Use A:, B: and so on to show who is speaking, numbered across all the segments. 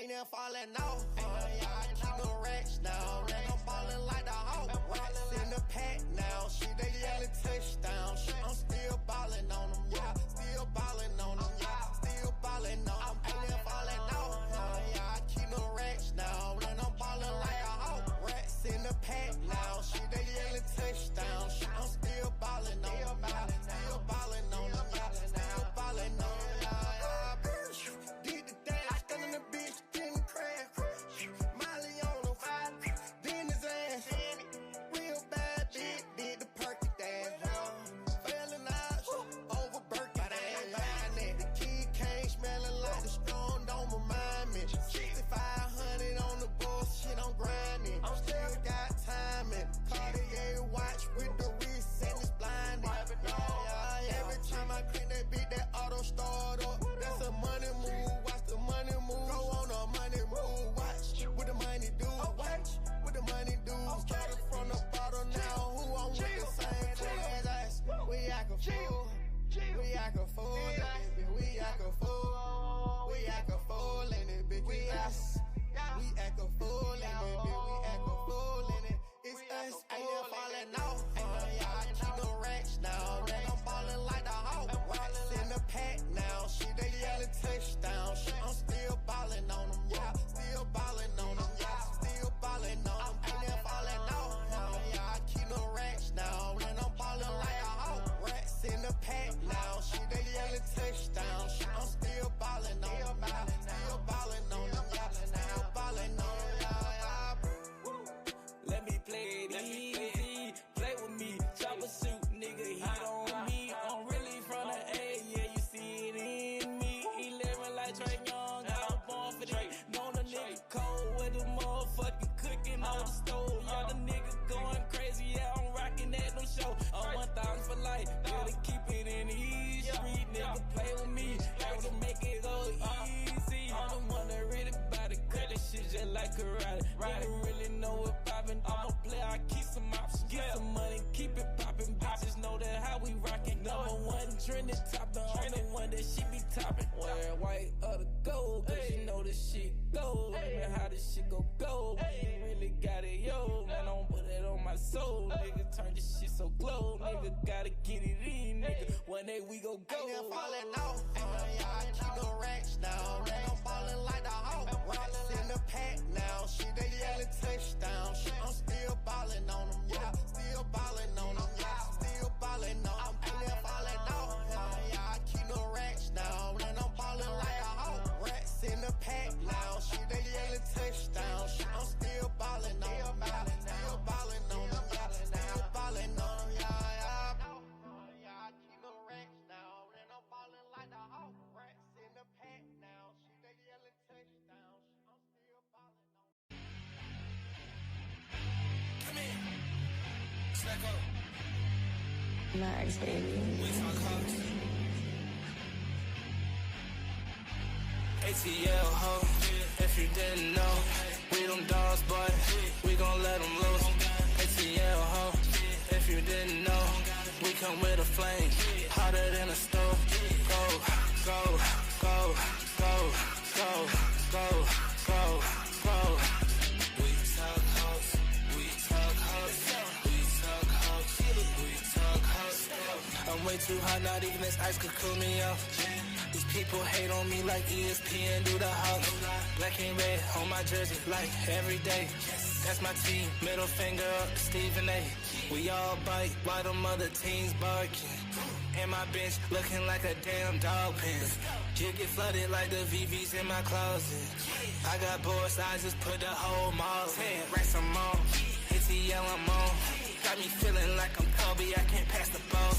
A: ain't never falling off. Yeah, I keep no racks now. I'm ballin' like the Hawk. Racks in the pack now. Shit, they yelling touchdown. Shit, I'm still ballin' on them. Yeah, still ballin' on them. Yeah, still ballin' on them. Ain't never falling off. Yeah, I keep no racks now. I'm ballin' like a Hawk. Racks in the pack now. Shit, they yelling touchdown. Shit, I'm still ballin' on them. Yeah, still ballin' on them. Yeah, still ballin' on them. Did the dash, still in the bitch, didn't crash. Molly on the fire, then his ass. Real bad bitch, did the perky dance. Failing out, over Berkey dance. The kid came smelling like the strong, don't remind me. 6,500 on the bullshit, I'm grinding. I'm still got timing. Cartier watch with the wrist and it's blinding. Every time I crank that beat, that auto start up. That's a money move, watch the money move. Go on a money move, watch what the money do. Watch what the money do. Started from the bottom now, who I'm with the same thing. We act a fool, we act a fool, baby. We act a fool, we act a fool in it, bitch. We act a fool in it, bitch. We act a fool in it. It's us, ain't never falling off. Yeah, I keep no racks now. I'm ballin' like the Hawk. Racks in the pack now. Shit, they yelling touchdown. Shit, I'm still ballin' on them. Yeah, still ballin' on them. Yeah, still ballin' on them. Ain't never falling off. Yeah, I keep no racks now. I'm ballin' like a Hawk. Racks in the pack now. Shit, they yelling touchdown. Shit, I'm still ballin' on them. Yeah, still ballin' on them. Yeah, still ballin' on them.
B: Let me play it easy, play with me, chopper shoot, nigga, he on me. I'm really from the A, yeah, you see it in me. He living like Trey Young, I was born for that. Know the nigga cold with the motherfucking cooking on the stove. Yeah, the nigga going crazy, yeah, I'm rocking at no show. I'm 1,000 for life, better keep it in the east street, nigga, play with me, I can make it go easy. I'm the one that really bout it, cut this shit just like karate. Nigga really know what poppin', I'm a player, I keep some options, get some money, keep it poppin', bitches know that how we rockin'. Number one trending top, the only one that she be toppin'. Wear white or the gold, cause you know this shit gold. Man, how this shit go. We really got it, yo. Man, don't put it on my soul, nigga. Turn this shit so glow, nigga. Gotta get it in, nigga. One day we go.
A: Ain't never falling off. Yeah, I keep no racks now. I'm ballin' like the Hawk. Racks in the pack now. Shit, they yelling touchdown. Shit, I'm still ballin' on them. Yeah, still ballin' on them. Yeah, still ballin' on them. Ain't never falling off. Yeah, I keep no racks now. I'm ballin' like a Hawk. Racks in the pack now. Shit, they yelling touchdown. Shit, I'm still ballin' on them. Yeah, still ballin' on them. Yeah, still ballin' on them. Yeah, I keep no racks now. I'm ballin' like the Hawk. Racks in the pack now. Shit, they yelling touchdown. Shit, I'm still ballin' on them.
C: Come in. Snack up.
D: Max, baby.
C: We talk hoes. ATL ho. If you didn't know, we them dogs, boy. We gon' let them loose. ATL ho. If you didn't know, we come with a flame, hotter than a stove. Go, go, go, go, go, go, go, go. We talk hoes, we talk hoes, we talk hoes, we talk hoes. I'm way too hot, not even this ice could cool me off. These people hate on me like ESPN do the Hawks. Black and red on my jersey like every day. That's my team, middle finger up to Stephen A. We all bite while them other teams barking. And my bench looking like a damn dog pen. You get flooded like the VVs in my closet. I got bored, so I just put the whole mall. 10 racks I'm on, ATL I'm on. Got me feeling like I'm Kobe, I can't pass the ball.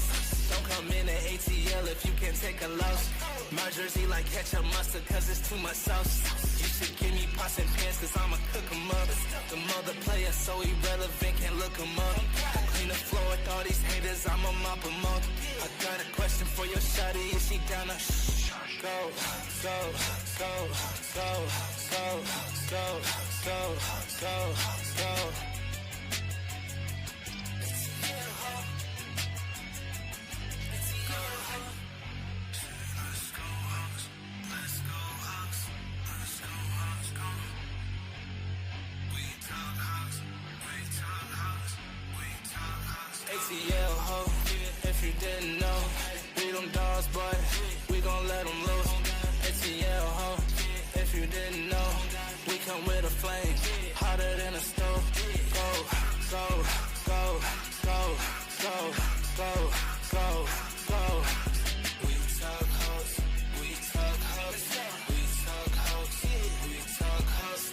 C: Don't come in at ATL if you can't take a loss. My jersey like ketchup mustard cause it's too much sauce. You should give me pots and pans cause I'ma cook 'em up. The mother player so irrelevant, can't look 'em up. I clean the floor with all these haters, I'ma mop 'em up. I got a question for your shawty, is she down to go, go, go, go, go, go, go, go, go. Let's go, Hawks. Let's go, Hawks. go, go, go. We talk hoes, we talk hoes, we talk hoes, we talk hoes.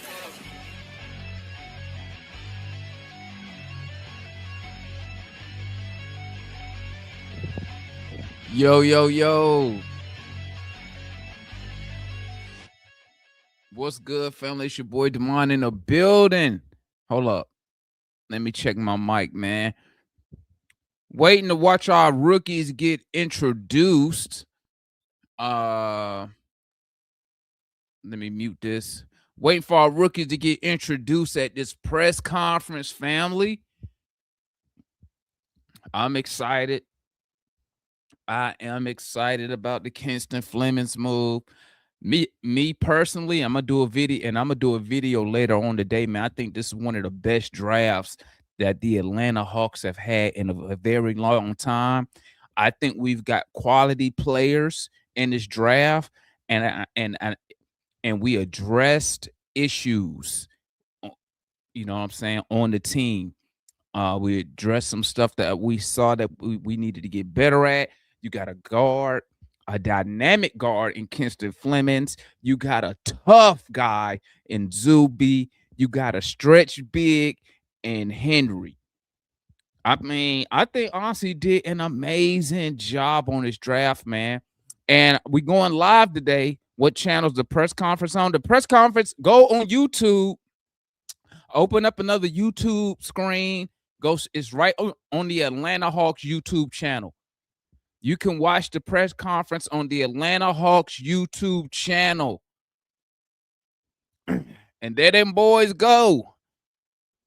E: Yo, yo, yo. What's good, family? It's your boy Demond in the building. Hold up. Let me check my mic, man. Waiting to watch our rookies get introduced. Let me mute this. Waiting for our rookies to get introduced at this press conference, family. I'm excited. I am excited about the Kinston Flemings move. Me personally, I'm gonna do a video, and I'm gonna do a video later on today, man. I think this is one of the best drafts that the Atlanta Hawks have had in a very long time. I think we've got quality players in this draft, and we addressed issues, you know what I'm saying, on the team. We addressed some stuff that we saw that we needed to get better at. You got a guard, a dynamic guard in Kinston Flemings. You got a tough guy in Zuby. You got a stretch big in Henry. I mean, I think honestly did an amazing job on this draft, man. And we going live today. What channel's the press conference on? The press conference, go on YouTube. Open up another YouTube screen. It's right on the Atlanta Hawks YouTube channel. You can watch the press conference on the Atlanta Hawks YouTube channel. And there them boys go.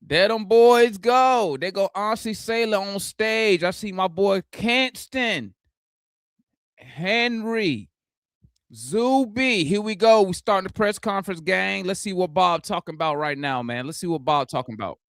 E: There them boys go. They go Ansi Sailor on stage. I see my boy Kinston, Henry, Zuby. Here we go. We starting the press conference, gang. Let's see what Bob talking about right now, man. Let's see what Bob talking about.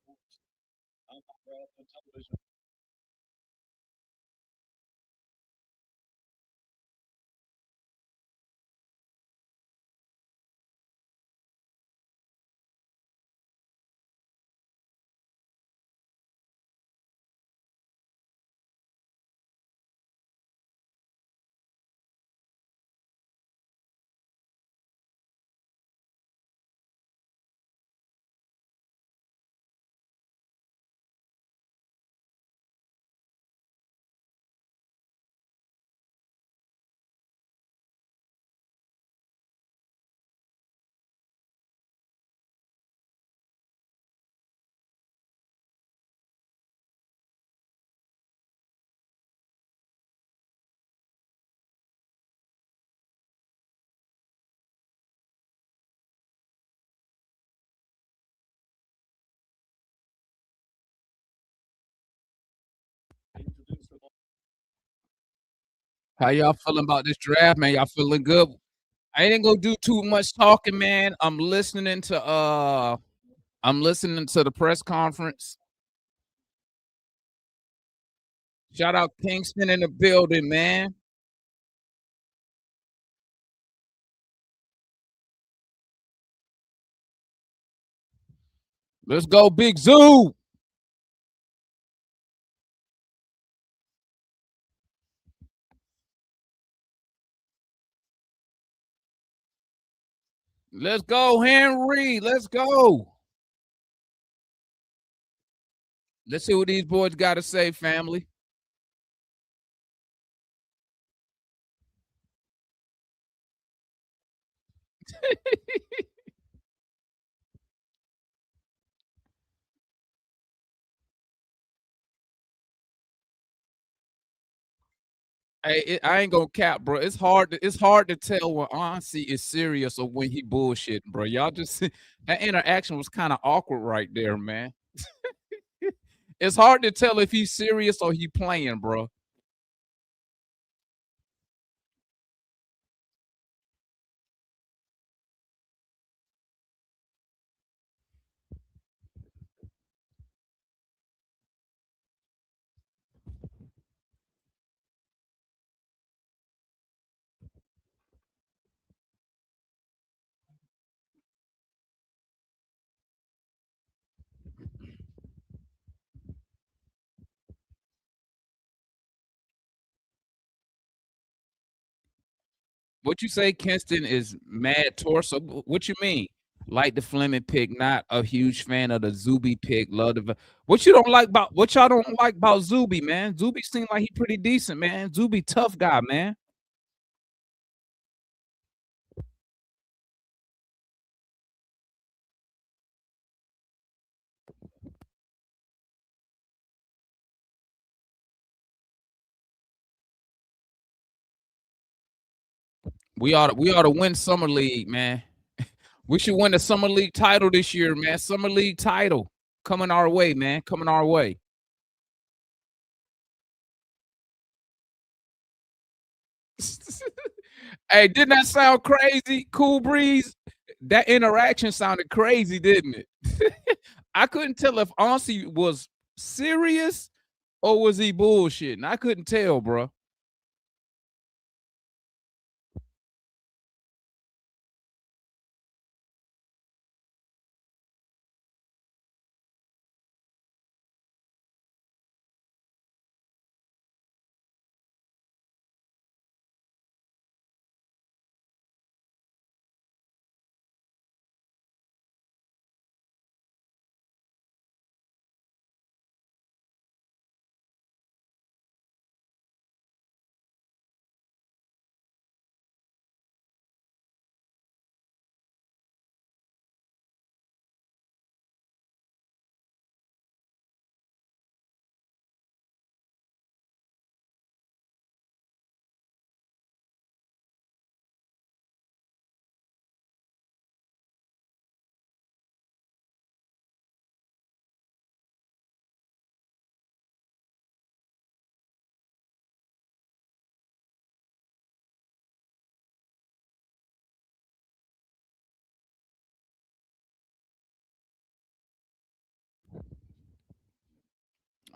E: How y'all feeling about this draft, man? Y'all feeling good? I ain't gonna do too much talking, man. I'm listening to the press conference. Shout out Kingston in the building, man. Let's go, Big Zoo. Let's go, Henry. Let's go. Let's see what these boys got to say, family. I ain't gonna cap, bro. It's hard to tell when Ansi is serious or when he bullshitting, bro. Y'all just that interaction was kind of awkward right there, man. It's hard to tell if he's serious or he playing, bro. What you say, Kinston is mad torso? What you mean? Like the Fleming pick, not a huge fan of the Zuby pick. Love the what you don't like about what y'all don't like about Zuby, man. Zuby seems like he pretty decent, man. Zuby tough guy, man. We ought to win summer league, man. We should win the summer league title this year, man. Summer league title coming our way, man. Coming our way. Hey, didn't that sound crazy? Cool breeze. That interaction sounded crazy, didn't it? I couldn't tell if Aussie was serious or was he bullshitting. I couldn't tell, bro.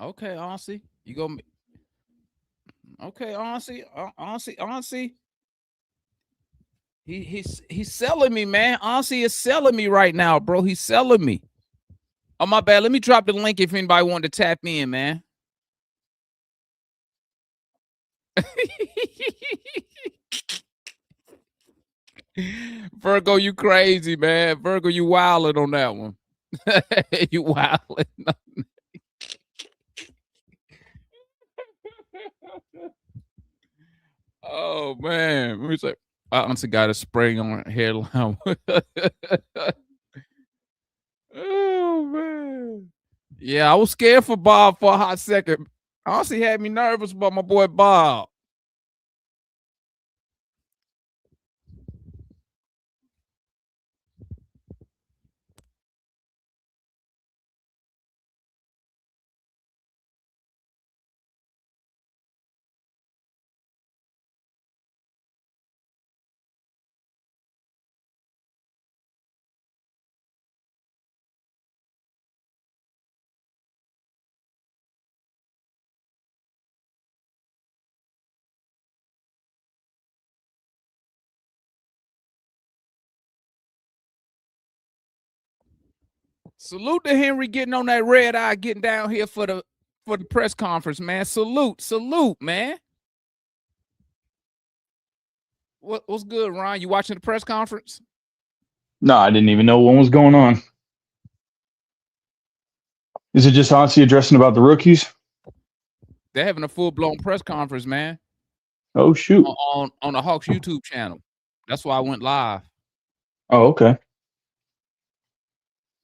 E: Okay, Aussie. You go okay, Aussie. Aussie. He's selling me, man. Aussie is selling me right now, bro. He's selling me. Oh, my bad. Let me drop the link if anybody wanted to tap in, man. Virgo, you crazy, man. Virgo, you wilding on that one. You wilding. Oh man. Let me say I honestly got a spray on her hairline. Oh man. Yeah, I was scared for Bob for a hot second. Honestly had me nervous about my boy Bob. Salute to Henry getting on that red eye, getting down here for the press conference, man. Salute, man. What's good, Ron? You watching the press conference?
F: No, I didn't even know what was going on. Is it just Hansi addressing about the rookies?
E: They're having a full blown press conference, man.
F: Oh shoot!
E: On the Hawks YouTube channel. That's why I went live.
F: Oh okay.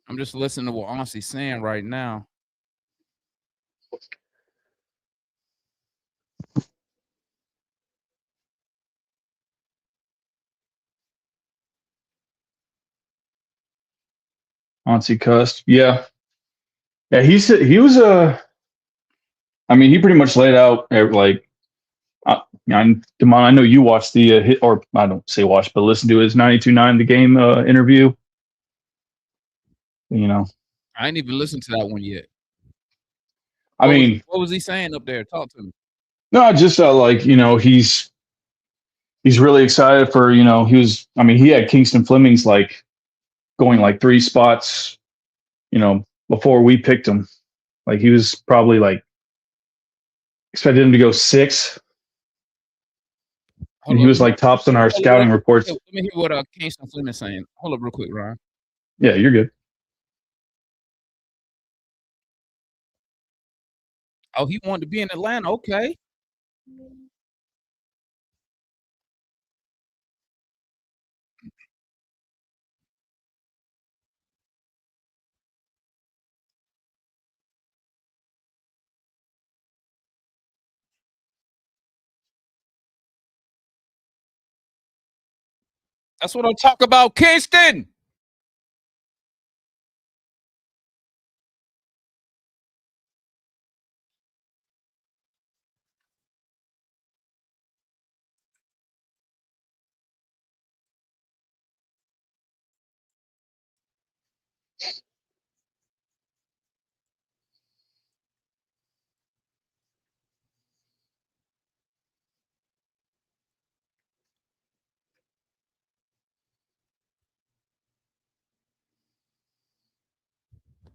E: I'm just listening to what Aussie's saying right now.
F: Hansi cussed. Yeah. He said he was a. I mean, he pretty much laid out like. Damon, I know you watched the hit, or I don't say watch, but listen to his 92.9 the game interview. You know,
E: I ain't even listened to that one yet.
F: I mean,
E: what was he saying up there? Talk to me.
F: No, just like he's really excited for he had Kingston Fleming's like going like 3 spots, before we picked him. Like he was probably like expected him to go 6. and
E: Hold
F: he
E: on.
F: was like tops on our
E: Hold on,
F: scouting reports.
E: let me hear what Kingston Flynn is saying. Hold up real quick, Ryan.
F: Yeah, you're good.
E: Oh, he wanted to be in Atlanta. Okay. That's what I'm talking about, Kingston.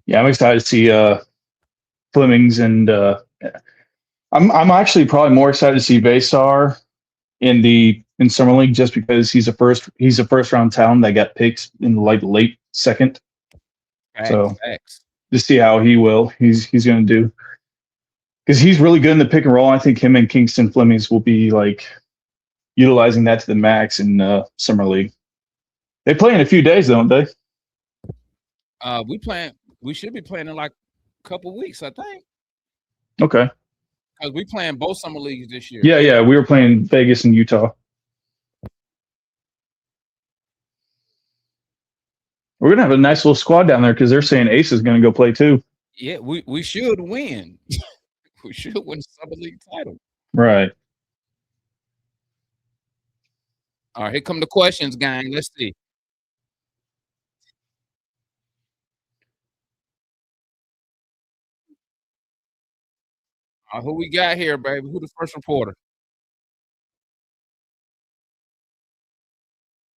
F: Yeah, I'm excited to see Flemings, and I'm actually probably more excited to see Baystar in summer league just because he's a first round talent that got picked in like late second. So
E: Facts.
F: to see how he's going to do, because he's really good in the pick and roll. I think him and Kingston Flemings will be like utilizing that to the max in summer league. They play in a few days, don't they?
E: We should be playing in like a couple weeks, I think.
F: Okay.
E: Because we playing both summer leagues this year.
F: Yeah. We were playing Vegas and Utah. We're gonna have a nice little squad down there because they're saying Ace is gonna go play too.
E: Yeah, we should win. We should win the summer league title.
F: Right.
E: All right, here come the questions, gang. Let's see. Who we got here, baby? Who the first reporter?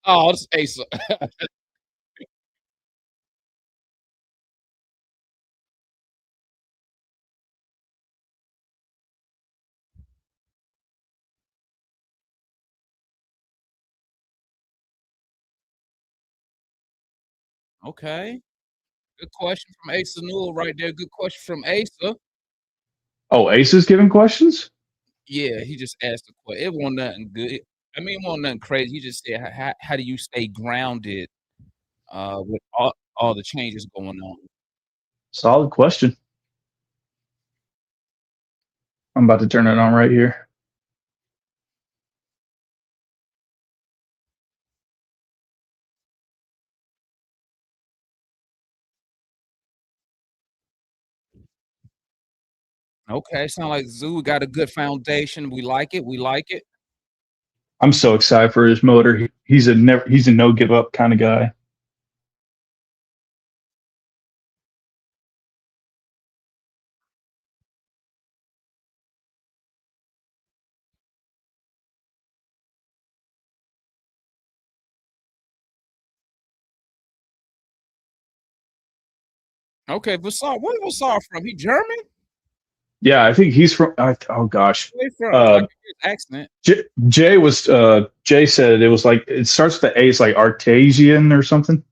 E: Oh, it's Asa. Okay. Good question from Asa Newell right there. Good question from Asa.
F: Oh, Ace is giving questions?
E: Yeah, he just asked a question. It wasn't nothing good. I mean, it wasn't nothing crazy. He just said, how do you stay grounded with all the changes going on?
F: Solid question. I'm about to turn it on right here.
E: Okay, sound like Zoo got a good foundation. We like it. We like it.
F: I'm so excited for his motor. He's a no give up kind of guy.
E: Okay, Vasar, where Vasar from? He German?
F: Yeah, I think he's from. Oh gosh,
E: Where he from? I
F: uh,
E: can hear his accent.
F: Jay said it was like it starts with the A. It's like Artesian or something.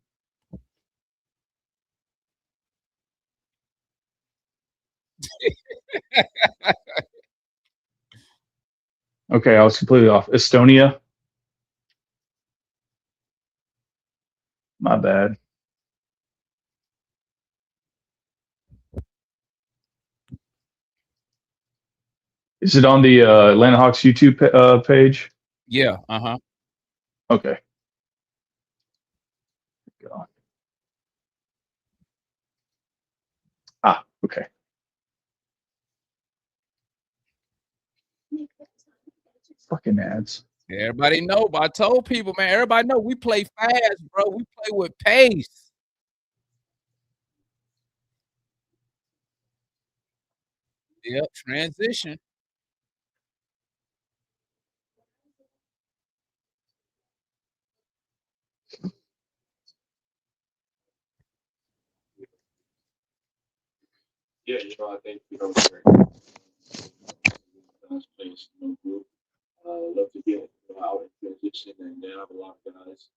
F: Okay, I was completely off. Estonia. My bad. Is it on the Atlanta Hawks YouTube page?
E: Yeah, uh-huh.
F: Okay. God. Okay. Fucking ads.
E: Everybody know, but I told people, man, everybody know we play fast, bro. We play with pace. Yep, transition.
F: Yeah, I think love to get out in transition, and they have a lot of guys,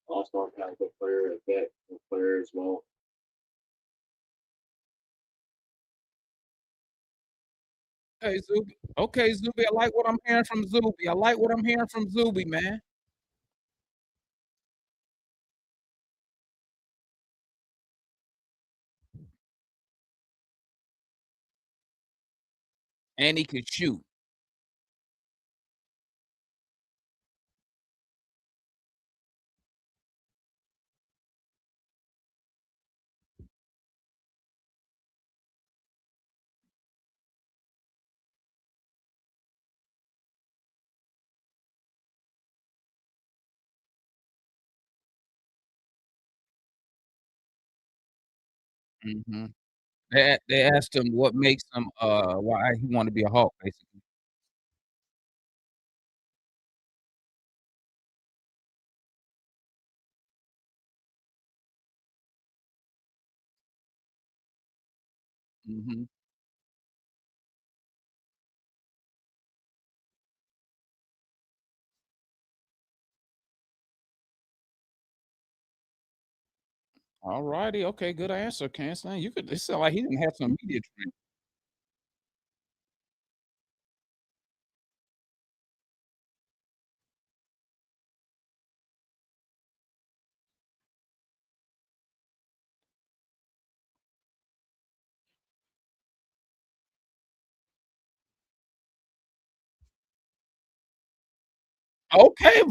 F: all-star caliber player, a vet player as well.
E: Hey, Zuby. Okay, Zuby, I like what I'm hearing from Zuby. I like what I'm hearing from Zuby, man. And he could shoot. Mhm. They asked him what makes him, why he wanna be a Hawk, basically. Mhm. Alrighty, okay, good answer, Cancer. You could it sound like he didn't have some media training. Okay,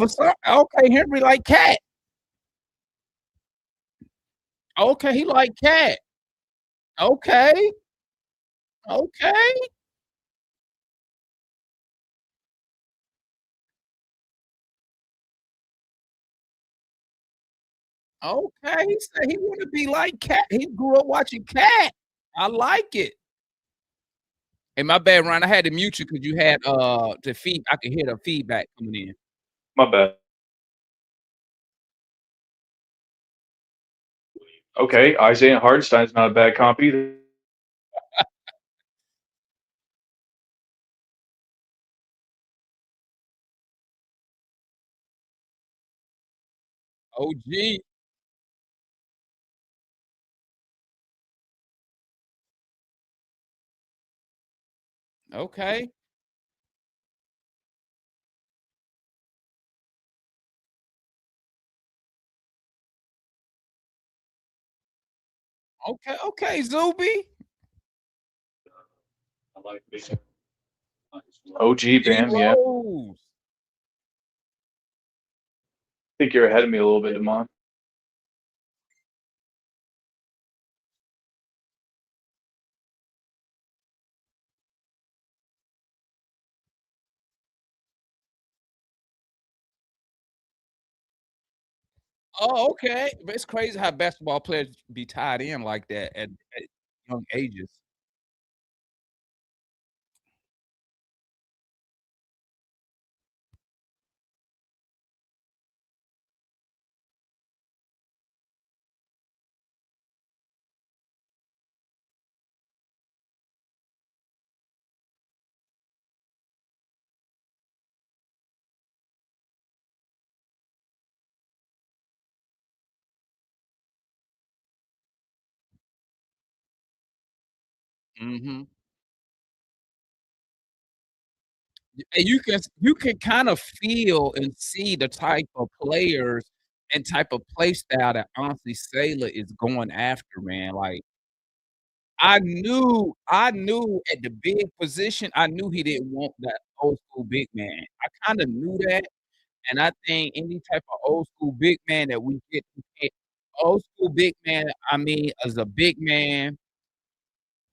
E: okay, Henry like cat. Okay, he like cat. Okay, okay, okay. He said he wanna be like cat. He grew up watching cat. I like it. Hey, my bad, Ron. I had to mute you because you had the feed. I could hear the feedback coming in.
F: My bad. Okay, Isaiah Hartenstein's not a bad comp either.
E: OG. Okay. Okay. Okay, Zuby.
F: I like OG
E: D
F: Bam, yeah. I
E: Rose.
F: think you're ahead of me a little bit, Demond.
E: Oh, okay. But it's crazy how basketball players be tied in like that at young ages. Mhm. And you can kind of feel and see the type of players and type of play style that honestly Sailor is going after, man. Like I knew at the big position, I knew he didn't want that old school big man. I kinda knew that, and I think any type of old school big man that we get old school big man, I mean, as a big man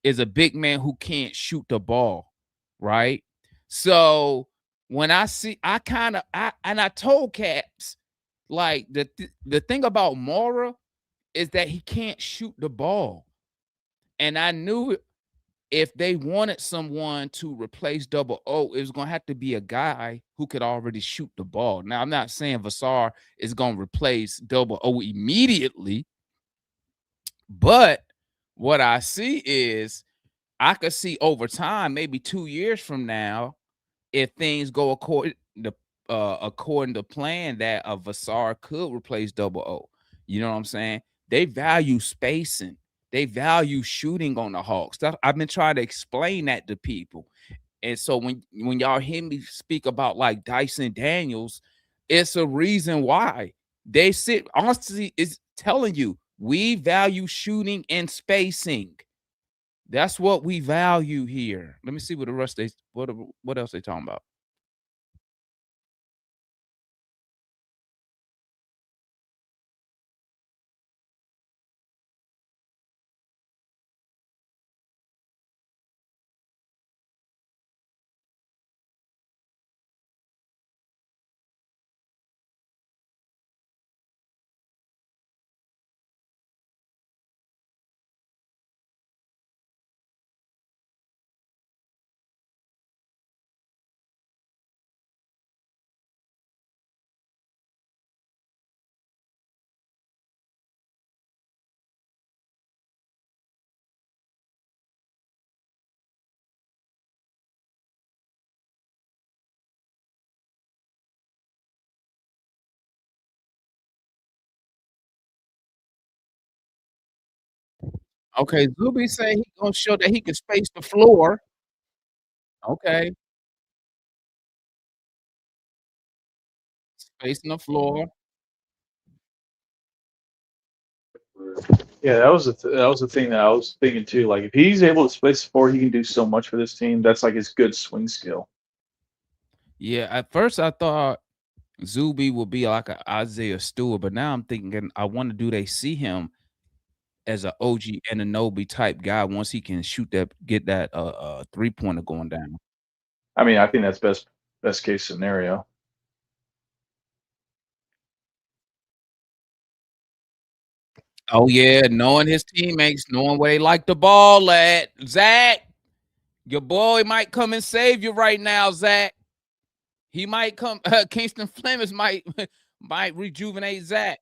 E: is a big man who can't shoot the ball, right? So, when I see I kinda I told Caps, like, the thing about Mora is that he can't shoot the ball, and I knew if they wanted someone to replace Double O, it was gonna have to be a guy who could already shoot the ball. Now, I'm not saying Vassar is gonna replace Double O immediately, but what I see is I could see over time, maybe 2 years from now, if things go according to plan, that a Vasar could replace Double O. You know what I'm saying? They value spacing. They value shooting on the Hawks. I've been trying to explain that to people. And so when y'all hear me speak about like Dyson Daniels, it's a reason why they sit. Honestly, is telling you we value shooting and spacing. That's what we value here. Let me see what the rest they what else they talking about. Okay, Zuby say he gonna show that he can space the floor. Okay, spacing the floor.
F: Yeah, that was the thing that I was thinking too. Like if he's able to space the floor, he can do so much for this team. That's like his good swing skill.
E: Yeah, at first I thought Zuby would be like a Isaiah Stewart, but now I'm thinking I wonder do they see him as a OG Ananobi type guy once he can shoot that get that 3-pointer going down.
F: I mean, I think that's best case scenario.
E: Oh yeah, knowing his teammates, knowing where they like the ball at. Zach, your boy might come and save you right now, Zach. He might come. Kingston Flemings might might rejuvenate Zach.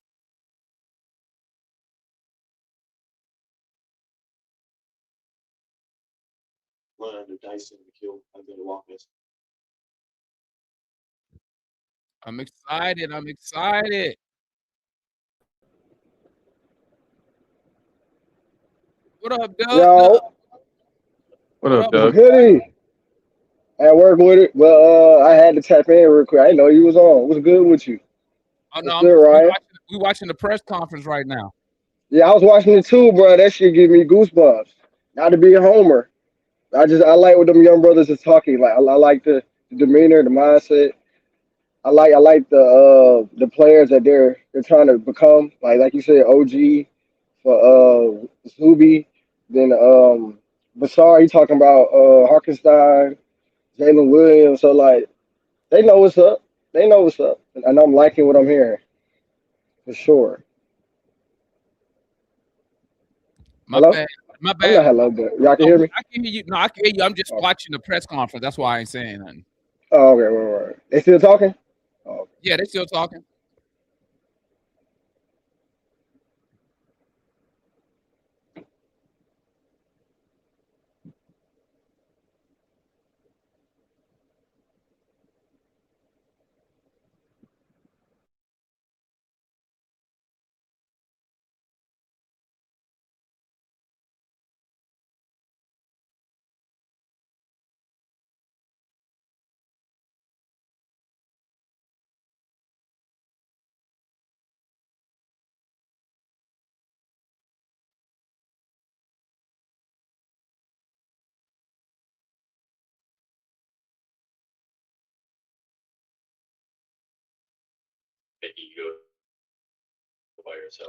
E: I'm excited. I'm excited. What up, Doug?
G: Yo,
F: What
E: What
F: up,
E: up?
G: what's
F: Doug?
G: goody? At work with it. Well, I had to tap in real quick. I didn't know you was on. What's good with you?
E: Oh no,
G: What's
E: I'm
G: good,
E: just
G: Ryan?
E: we watching the press conference right now.
G: Yeah, I was watching it too, bro. That shit give me goosebumps. Not to be a homer. I like what them young brothers is talking. Like I like the demeanor, the mindset. I like the players that they're trying to become. Like you said, OG for Zuby. Then Basar, he talking about Harkenstein, Jalen Williams. So like they know what's up. They know what's up, and I'm liking what I'm hearing for sure.
E: My
G: Hello?
E: bad. My
G: I'm
E: bad.
G: not hello, but y'all can
E: No,
G: hear me.
E: I can hear you. No, I can hear you. I'm just
G: Oh,
E: watching the press conference. That's why I ain't saying nothing.
G: oh okay, right. They still talking? Oh,
E: Yeah, they still talking.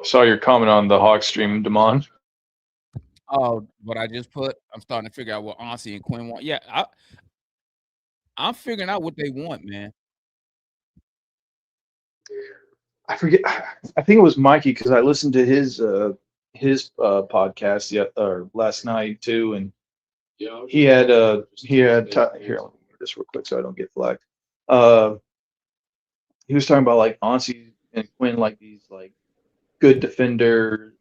F: Saw your comment on the Hawk stream, Damon.
E: Oh, what I just put. I'm starting to figure out what Auntie and Quinn want. Yeah, I'm figuring out what they want, man.
F: I forget. I think it was Mikey because I listened to his podcast or last night too, and here. Let me do this real quick so I don't get flagged. Uh, he was talking about like Ansi and Quinn, like these like good defender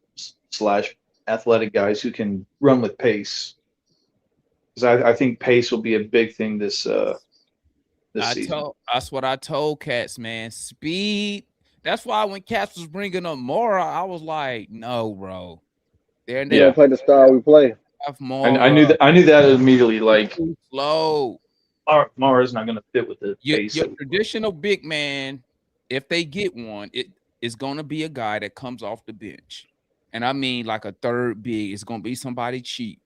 F: slash athletic guys who can run with pace. Because I think pace will be a big thing this season.
E: That's what I told Cats, man. Speed. That's why when Cats was bringing up Mora, I was like, no, bro.
G: We don't play the style we play.
E: Mora.
F: I knew that immediately. Like,
E: too slow.
F: Mara's not going to fit with the pace.
E: Your traditional big man, if they get one, it is going to be a guy that comes off the bench. And I mean like a third big. It's going to be somebody cheap,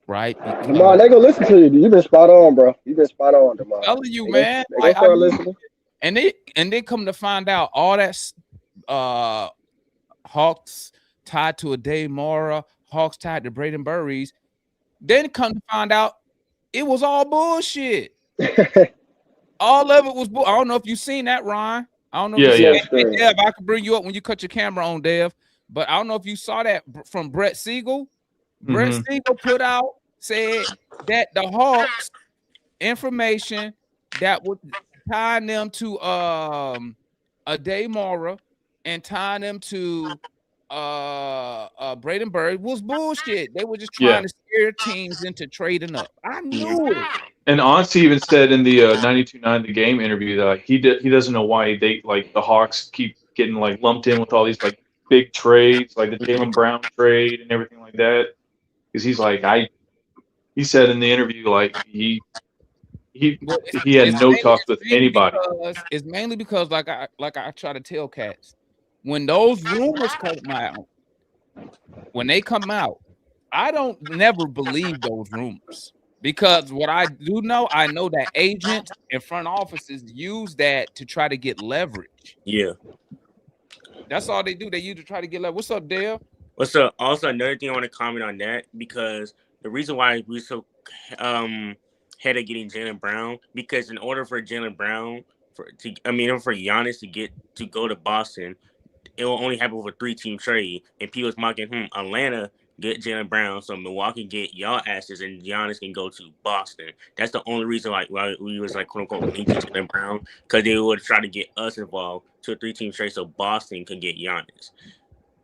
E: right?
G: Demar, they gonna listen to you. You've been spot on, bro. You've been spot on, Demar.
E: I'm telling you,
G: They
E: man.
G: gonna start listening.
E: And they come to find out all that Hawks tied to a Dave Mora, Hawks tied to Braden Burries. Then come to find out it was all bullshit. All of it was bull. I don't know if you seen that, Ryan. I don't know. If you seen it. Dev, I can bring you up when you cut your camera on, Dev. But I don't know if you saw that from Brett Siegel. Brett Siegel put out, said that the Hawks information that would tie them to a Day Mora and tie them to Braden Bird was bullshit. They were just trying to scare teams into trading up. I knew it.
F: And Onsi even said in the 92.9 The Game interview that he doesn't know why the Hawks keep getting like lumped in with all these like big trades, like the Jaylen Brown trade and everything like that. Because he's like, he said in the interview like he had no talks with anybody.
E: It's mainly because like I try to tell Cats, when those rumors come out, I don't never believe those rumors. Because what I do know, I know that agents and front offices use that to try to get leverage.
H: Yeah.
E: That's all they do. They use to try to get leverage. What's up, Dale?
H: What's up? Also, another thing I want to comment on that, because the reason why we're so head of getting Jaylen Brown, because in order for Jaylen Brown for Giannis to go to Boston, it will only happen with a 3-team trade. And people's mocking Atlanta get Jaylen Brown, so Milwaukee get y'all asses, and Giannis can go to Boston. That's the only reason why we was like quote unquote linked to Jaylen Brown, because they would try to get us involved to a 3-team trade so Boston can get Giannis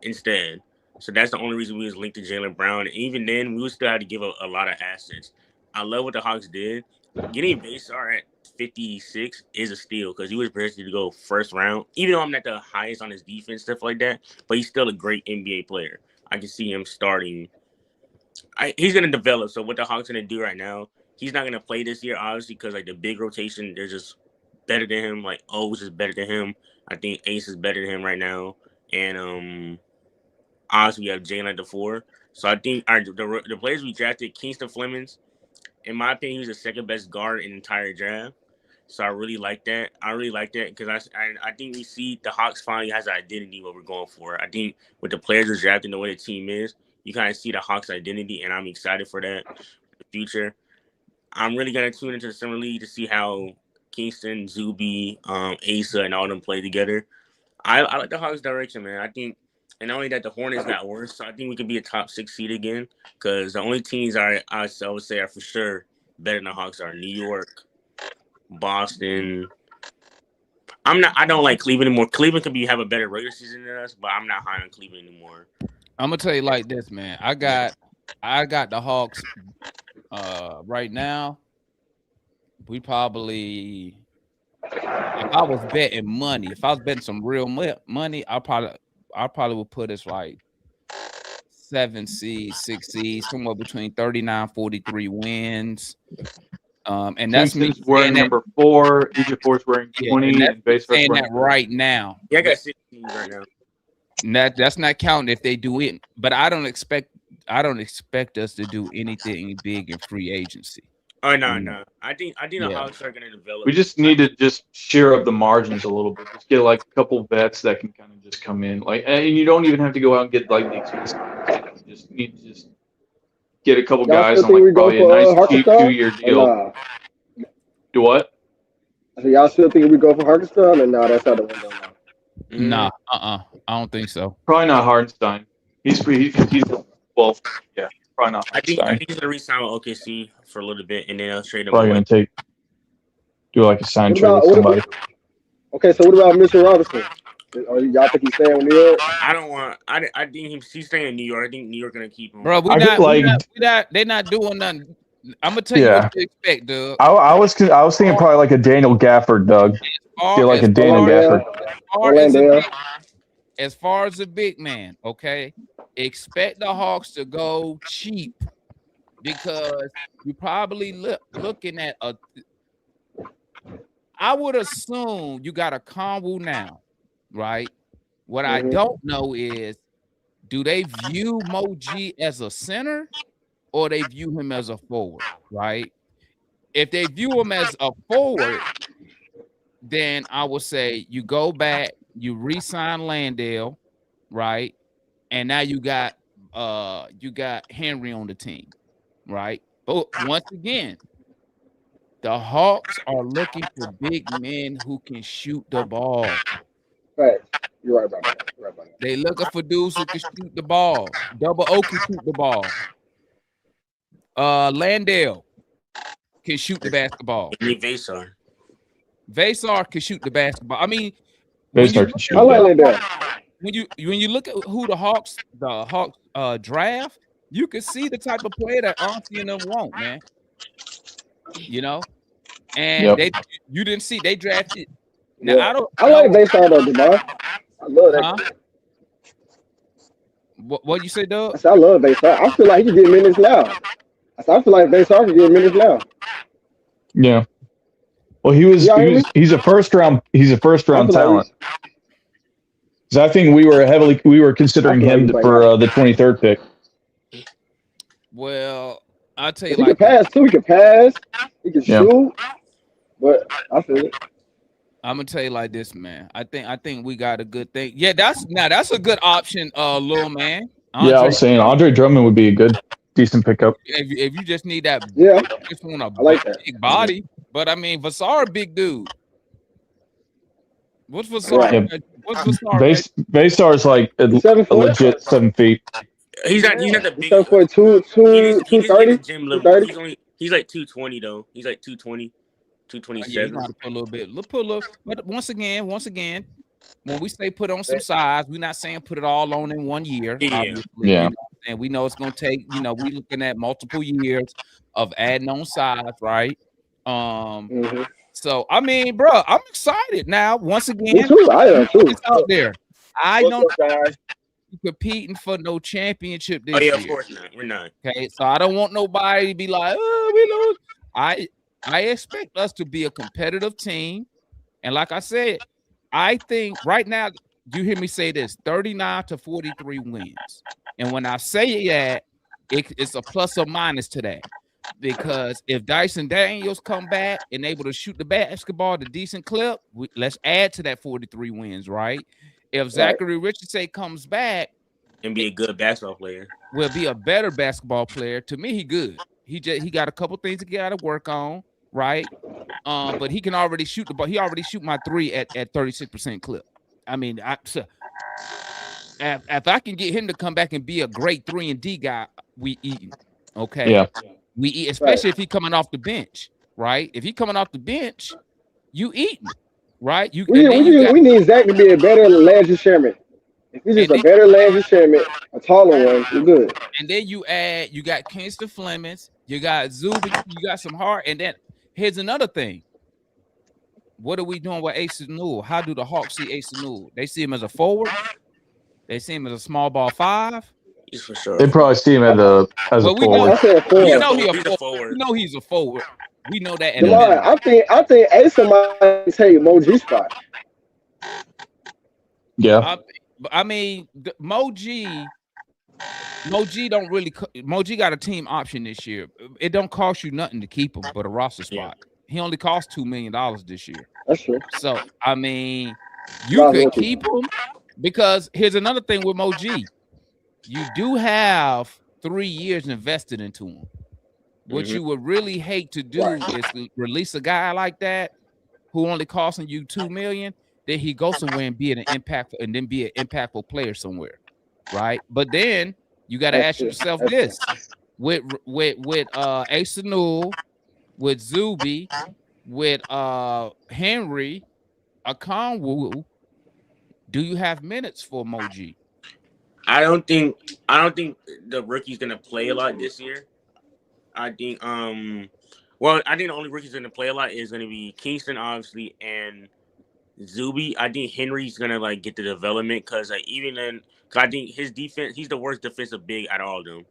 H: instead. So that's the only reason we was linked to Jaylen Brown. And even then, we would still have to give a lot of assets. I love what the Hawks did. Getting Baystar at 56 is a steal, because he was projected to go first round. Even though I'm not the highest on his defense, stuff like that, but he's still a great NBA player. I can see him starting. He's going to develop. So what the Hawks going to do right now, he's not going to play this year, obviously, because like the big rotation, they're just better than him. Like O's is better than him. I think Ace is better than him right now. And obviously we have Jalen at the 4. So I think the players we drafted, Kingston Flemings, in my opinion, he's the second best guard in the entire draft. So I really like that. Because I think we see the Hawks finally has an identity what we're going for. I think with the players we're drafting, the way the team is, you kind of see the Hawks' identity, and I'm excited for that in the future. I'm really going to tune into the Summer League to see how Kingston, Zuby, Asa, and all them play together. I like the Hawks' direction, man. I think, and not only that, the Hornets got worse, so I think we could be a top 6 seed again, because the only teams I would say are for sure better than the Hawks are New York, Boston. I don't like Cleveland anymore. Cleveland could have a better regular season than us, but I'm not high on Cleveland anymore.
E: I'm gonna tell you like this, man. I got the Hawks right now. We probably, if I was betting money, if I was betting some real money, I probably would put us like 7 seeds, 6 seeds, somewhere between 39, 43 wins. And that's me
F: wearing number 4. Egypt Force wearing 20.
E: And saying that right now.
H: Yeah, I got 16 right now.
E: And that's not counting if they do it. But I don't expect us to do anything big in free agency.
H: Oh no. I think the Hawks are gonna develop.
F: We just need to just shear up the margins a little bit. Just get like a couple vets that can kind of just come in. Like, and you don't even have to go out and get like the expensive. You just need to just get a couple guys on like probably a nice cheap 2-year deal. Do what?
G: I said, y'all still think we go for Hartenstein, or no? That's not the window now.
E: Nah, I don't think so.
F: Probably not Hartenstein. He's well, yeah, probably not.
H: I think he's gonna re-sign with OKC for a little bit, and then I'll trade him.
F: Probably gonna do like a sign trade with somebody.
G: Okay, so what about Mr. Robinson? Y'all think he's staying with New York?
H: I think he's staying in New York. I think New York gonna keep him.
E: Bro, they're not doing nothing. I'm gonna tell you
F: Yeah.
E: what to expect, Doug.
F: I was thinking probably like a Daniel Gafford, Doug. Feel like a Daniel Gafford.
E: As far as a big man, okay, expect the Hawks to go cheap because you're probably looking at a. I would assume you got a Conwu now, right? What I don't know is, do they view Moji as a center or they view him as a forward, right? If they view him as a forward, then I would say you go back, you re-sign Landale, right? And now you got Henry on the team, right? But once again, the Hawks are looking for big men who can shoot the ball.
G: Right. You're right about that. You're right about that.
E: They looking for dudes who can shoot the ball. Double O can shoot the ball. Landale can shoot the basketball. Vasar can shoot the basketball. I mean,
F: Vasar can shoot.
G: I like that.
E: When you look at who the Hawks draft, you can see the type of player that Auntie and them want, man. You know, and you didn't see they drafted. Now
G: I like Vasar though, Demar. I love that.
E: What you say, Doug?
G: I said I love Vasar. I feel like he can get minutes now. I feel like Vasar can get minutes now.
F: Yeah. Well, he's a first round talent. Because I think we were considering him for the 23rd pick.
E: Well, I'll tell you,
G: he can pass too. He can pass. He can shoot. But I feel it.
E: I'm gonna tell you like this, man. I think we got a good thing. Yeah, that's a good option, little man.
F: I was saying Andre Drummond would be a decent pickup.
E: If you just need that, just want a big body. But I mean, Vasar, big dude. What's Vasar?
F: Yeah.
E: What's Vasar?
F: Vasar is like a legit 7 feet.
H: He's not the big.
G: 7 foot 230.
H: He's like 220 though. He's like 220. 227.
E: Put a little bit. But once again, when we say put on some size, we're not saying put it all on in 1 year.
F: Yeah.
E: And we know it's gonna take. We looking at multiple years of adding on size, right? So I mean, bro, I'm excited now. Once again,
G: me too. I am too.
E: It's out there. I know competing for no championship this year.
H: Of course not. We're not.
E: Okay, so I don't want nobody to be like, oh, we lose. I expect us to be a competitive team. And like I said, I think right now, you hear me say this, 39 to 43 wins. And when I say that, it's a plus or minus to that. Because if Dyson Daniels come back and able to shoot the basketball at a decent clip, let's add to that 43 wins, right? If Zachary Risacher comes back
H: and be a good basketball player,
E: will be a better basketball player. To me, he good. He got a couple things he got to work on, right? But he can already shoot the ball. He already shoot my 3 at 36% clip. I mean, if I can get him to come back and be a great 3-and-D guy, we eating. Okay.
F: Yeah.
E: We eat, especially if he coming off the bench, right? If he coming off the bench, you eating, right?
G: We need Zach to be a better Landry Sherman. If he's just a better Landry Sherman, a taller one, we're good.
E: And then you got Kingston Flemings, you got Zuby, you got some heart. And then here's another thing. What are we doing with Asa Newell? How do the Hawks see Asa Newell? They see him as a forward. They see him as a small ball 5.
H: For sure.
F: They probably see him as a forward.
E: We know he's a forward. We know he's a forward. We know that.
G: I think Asa might take Moji's spot.
F: Yeah.
E: I mean, Moji don't really. Moji got a team option this year. It don't cost you nothing to keep him, but a roster spot. He only cost $2 million this year.
G: That's true.
E: So I mean, you could keep him because here's another thing with Moji. You do have 3 years invested into him. What you would really hate to do is release a guy like that who only costing you $2 million. Then he goes somewhere and be an impactful player somewhere, right? But then you got to ask yourself this: with Asa Newell, with Zuby, with Henry, Okongwu, do you have minutes for Moji?
H: I don't think the rookie's gonna play a lot this year. I think well, I think the only rookies going to play a lot is going to be Kingston, obviously, and Zuby. I think Henry's gonna like get the development because like even then, cause I think his defense, he's the worst defensive big out of all of them,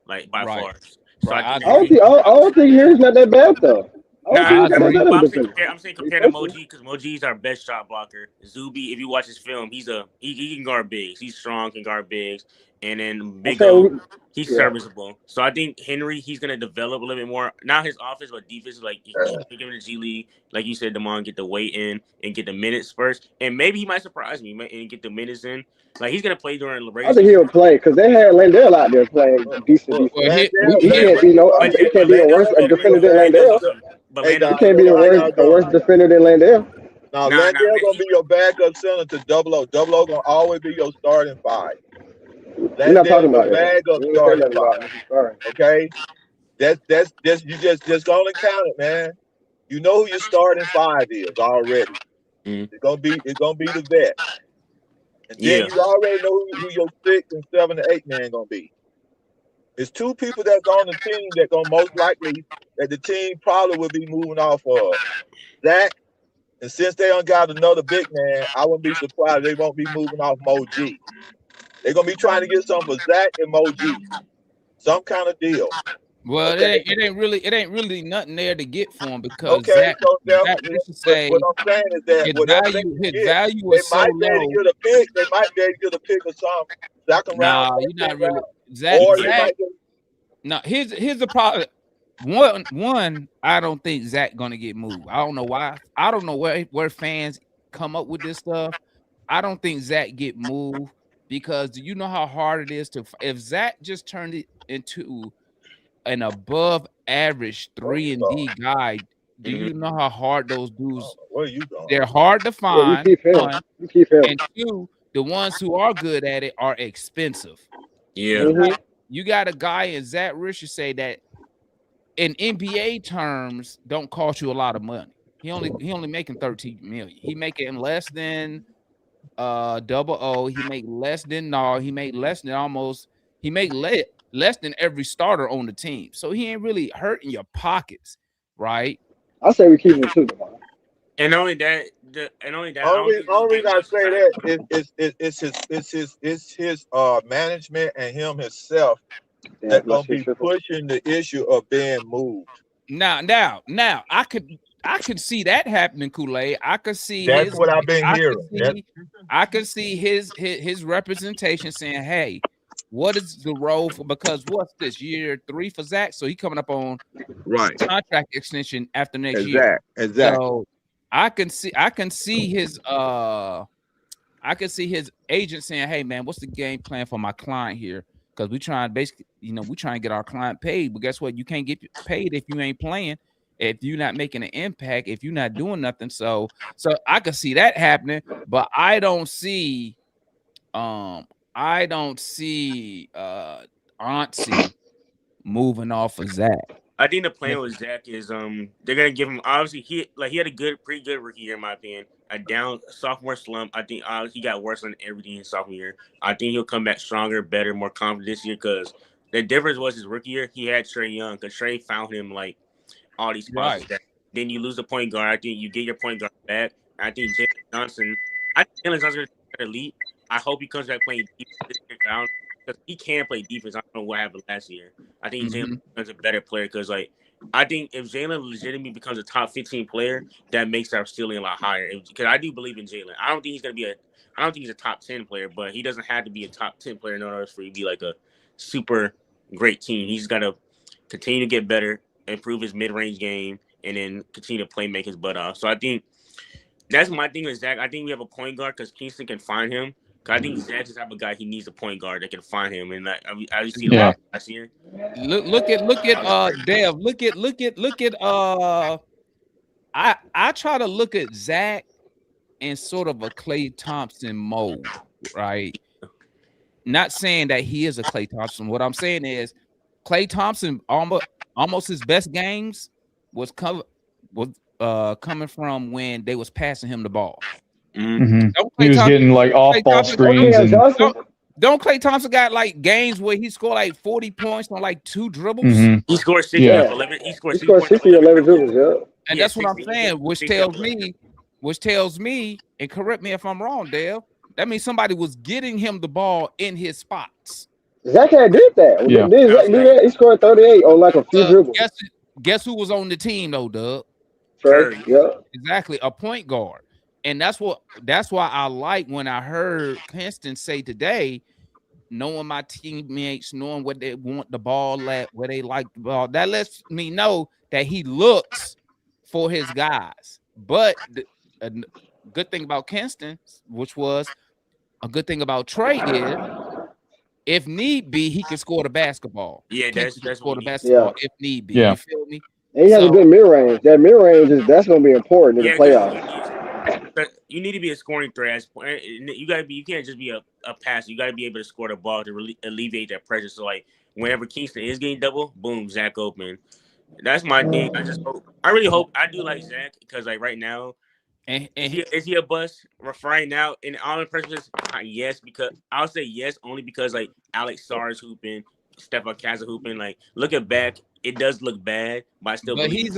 H: like by
E: Right.
H: far. So I
E: Right. I
H: think
G: I don't
E: agree.
G: think I don't think Henry's not that bad though. I don't think
H: nah,
E: I
G: he's that
E: agree.
G: bad of
H: but
G: a defender.
H: I'm saying
G: He's
H: compared to
G: pushing.
H: Moji because Moji's our best shot blocker. Zuby, if you watch his film, he can guard bigs. He's strong, can guard bigs, and then
G: I'm
H: Big O,
G: saying,
H: he's
G: yeah.
H: serviceable. So I think Henry, he's gonna develop a little bit more. Not his offense, but defense. Like he give him the G League, like you said, Demond get the weight in and get the minutes first, and maybe he might surprise me and get the minutes in. Like he's gonna play during the
G: I
H: regular
G: think
H: season.
G: he'll play because they had Landell out there playing
I: Look,
G: decent
I: look,
E: Well,
G: defense.
I: Landale,
G: He
H: Yeah,
G: can't
I: Landale,
G: be no.
H: but
G: He can't be a
I: Landale
G: worse
H: Landell
G: a
I: gonna
H: get
I: be your
G: defender than
I: bad.
H: Landell
G: Landell.
H: decent, but
I: Hey
G: He
I: guys,
H: Landell
G: can't be
I: look,
G: the
I: how
G: worst
I: y'all
G: a worse
I: doing?
G: defender than Landell.
I: Now
H: nah
I: Landale
H: man,
I: gonna be your backup center to Double O. Double O gonna always be your starting five.
G: We're not
I: Landale
G: talking
I: your
G: about that.
I: backup
G: We ain't saying
I: starting
G: nothing about
I: five.
G: him. He's starting.
I: Okay, that's you just gonna count it, man. You know who your starting five is already.
H: Mhm.
I: It's gonna be the vet, and then
H: Yeah,
I: you already know who your 6 and 7 and 8 man gonna be. It's two people that's on the team that gonna most likely that the team probably will be moving off of. Zach, and since they don't got another big man, I wouldn't be surprised they won't be moving off Mo G. They're gonna be trying to get something for Zach and Mo G. Some kind of deal.
E: well,
I: Okay.
E: it ain't really nothing there to get for him because
I: Okay, so
E: Zach Richard
I: but
E: say
I: what I'm saying is that whatever they can
E: his
I: get,
E: value
I: they
E: was so
I: might be able to
E: low.
I: get a pick. They might be able to get a pick or something, second round,
E: Nah, you're
I: 13th
E: not really
I: round,
E: Zach.
I: or they
E: Zach.
I: might get.
E: No, here's the problem. One, I don't think Zach gonna get moved. I don't know why. I don't know where fans come up with this stuff. I don't think Zach get moved because do you know how hard it is to if Zach just turned it into an above average
I: Where you
E: 3-and-D
I: going?
E: guy, do
H: hmm
E: you know how hard those dudes
I: Where you going?
E: they're hard to
G: Yeah, you
E: find,
G: keep him.
E: one,
G: You keep him.
E: and two, the ones who are good at it are expensive.
H: yeah.
G: Mm-hmm.
E: You got a guy in Zach Risacher say that in NBA terms don't cost you a lot of money. He only making 13 million. He making less than Double O. He make less than Nar. He make less than less than every starter on the team. So he ain't really hurting your pockets, right?
G: I say we keep him too, Devon.
H: And only that, I don't think he's
I: Only
H: getting
I: reason I
H: much
I: say
H: time.
I: that it's his management and him himself
G: Yeah,
I: that's
G: my
I: gonna
G: shit
I: be
G: tripping.
I: pushing the issue of being moved.
E: Now, I could see that happening, Kool-Aid. I could see
I: That's what I've been hearing.
E: I could see his representation saying, "Hey, what is the role for? Because what's this year 3 for Zach? So he coming up on
I: Right.
E: contract extension after next year.
I: Exactly.
E: So I can see his agent saying, "Hey man, what's the game plan for my client here? Because we trying basically, we trying to get our client paid. But guess what? You can't get paid if you ain't playing, if you're not making an impact, if you're not doing nothing. So I can see that happening, but I don't see Auntsie moving off of Zach.
H: I think the plan with Zach is they're gonna give him obviously he had a pretty good rookie year in my opinion. A down sophomore slump. I think he got worse on everything in sophomore year. I think he'll come back stronger, better, more confident this year because the difference was his rookie year he had Trey Young because Trey found him like all these spots.
E: Right.
H: Then you lose the point guard. I think you get your point guard back. I think Jalen Johnson. I think Jalen Johnson is elite. I hope he comes back playing defense this year. Because he can play defense. I don't know what happened last year. I think Jalen becomes a better player because, I think if Jalen legitimately becomes a top 15 player, that makes our ceiling a lot higher. Because I do believe in Jalen. I don't think he's gonna be I don't think he's a top 10 player, but he doesn't have to be a top 10 player in order for you to be like a super great team. He's got to continue to get better, improve his mid-range game, and then continue to make his butt off. So I think that's my thing with Zach. I think we have a point guard because Kingston can find him. I think Zach's the type of guy he needs a point guard that can find him, and I see a lot last year.
E: Look at Dev. Look at I try to look at Zach in sort of a Klay Thompson mold, right? Not saying that he is a Klay Thompson. What I'm saying is Klay Thompson almost his best games was coming from when they was passing him the ball.
F: He was getting like off ball screens and
E: Don't Klay Thompson got like games where he scored like 40 points on like 2 dribbles?
F: Mhm.
H: He scored 60
F: Yeah.
H: off 11. He scored
G: He
H: 60
G: scored
H: points off
G: 60
H: 11
G: 11
H: dribbles.
G: dribbles, yeah.
E: And
H: Yeah,
E: that's what I'm
H: 60.
E: saying, which
H: 60 off
E: tells
H: 11.
E: me, and correct me if I'm wrong, Dale. That means somebody was getting him the ball in his spots.
G: Zach had did that.
F: Yeah.
G: Did Zach do that? He scored 38 on like a few dribbles.
E: Guess who was on the team though, Doug?
G: Trey,
H: Curry.
G: yeah.
E: Exactly, a point guard. And that's why I like when I heard Kinston say today, knowing my teammates, knowing what they want the ball at, where they like the ball. That lets me know that he looks for his guys. But a good thing about Kinston, which was a good thing about Trey, is if need be, he can score the basketball.
H: Yeah,
E: Kinston can
H: that's
E: score
H: what
E: the
H: he.
E: basketball if need be.
F: Yeah.
E: You feel me?
G: And he has a good mid range. That mid range that's gonna be important in the
H: Yeah, because
G: playoffs.
H: you need to be a scoring threat. You gotta be. You can't just be a passer. You gotta be able to score the ball to alleviate that pressure. So like whenever Kingston is getting double, boom, Zach open. That's my thing. I really hope. I do like Zach because like right now,
E: and
H: is he a bust right now? In all purposes, yes. Because I'll say yes only because like Alex Sarr's hooping, Stefan Casa hooping. Like looking back, it does look bad, but I still believe
E: he's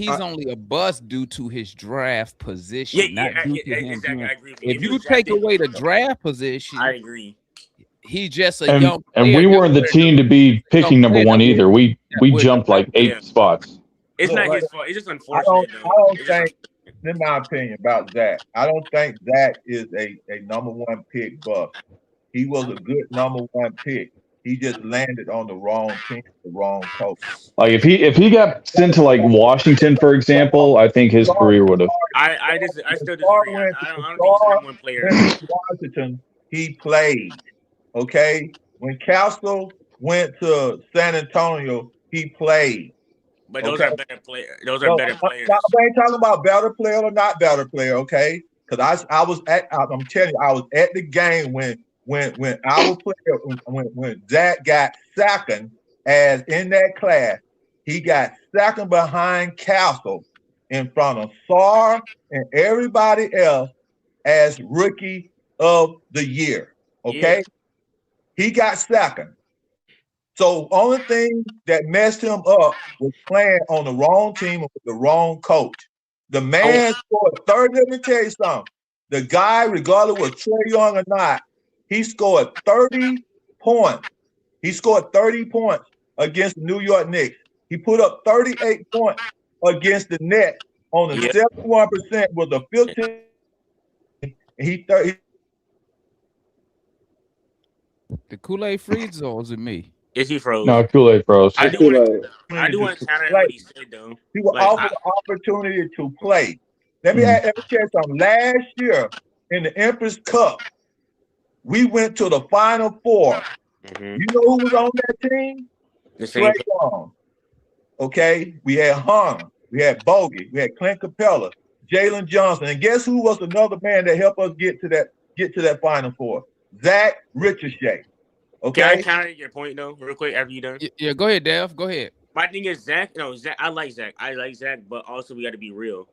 E: only a bust due to his draft position, not due to him.
H: Exactly. I agree with
E: you. If you take away the draft position,
H: I agree.
E: He's just a young
F: player. And we weren't the team to be picking number one either. We jumped like 8 spots.
H: It's not his fault. It's just unfortunate.
I: I don't think, in my opinion, about Zach, I don't think Zach is a number one pick bust. He was a good number one pick. He just landed on the wrong team, the wrong coach.
F: Like if he got sent to like Washington, for example, I think his career would have.
H: I still disagree. I don't think he's the number one player.
I: Washington, he played. Okay, when Castle went to San Antonio, he played.
H: But those are better players. Those are better players.
I: I ain't talking about better player or not better player, okay? Because I'm telling you, I was at the game when our player when Zach got second as in that class, he got second behind Castle in front of Sarr and everybody else as rookie of the year. Okay. Yeah. He got second. So only thing that messed him up was playing on the wrong team with the wrong coach. The man scored 30. Let me tell you something. The guy, regardless was Trae Young or not, he scored 30 points. He scored 30 points against the New York Knicks. He put up 38 points against the Nets on the 71% with a 15.
E: The Kool-Aid freeze or is it me?
H: Is he froze?
F: No, Kool-Aid froze.
H: I do want to counter what he said though.
I: He was offered the opportunity to play. Let me tell you something. Last year in the Empress Cup, we went to the Final Four. Mm-hmm. You know who was on that team? Trae Young. Okay, we had Hunter, we had Bogey, we had Clint Capella, Jalen Johnson, and guess who was another man that helped us get to that Final Four? Zach Risacher. Okay.
H: Can I counter your point though, real quick after you done?
E: Yeah, go ahead, Dev. Go ahead.
H: My thing is Zach. I like Zach, but also we got to be real.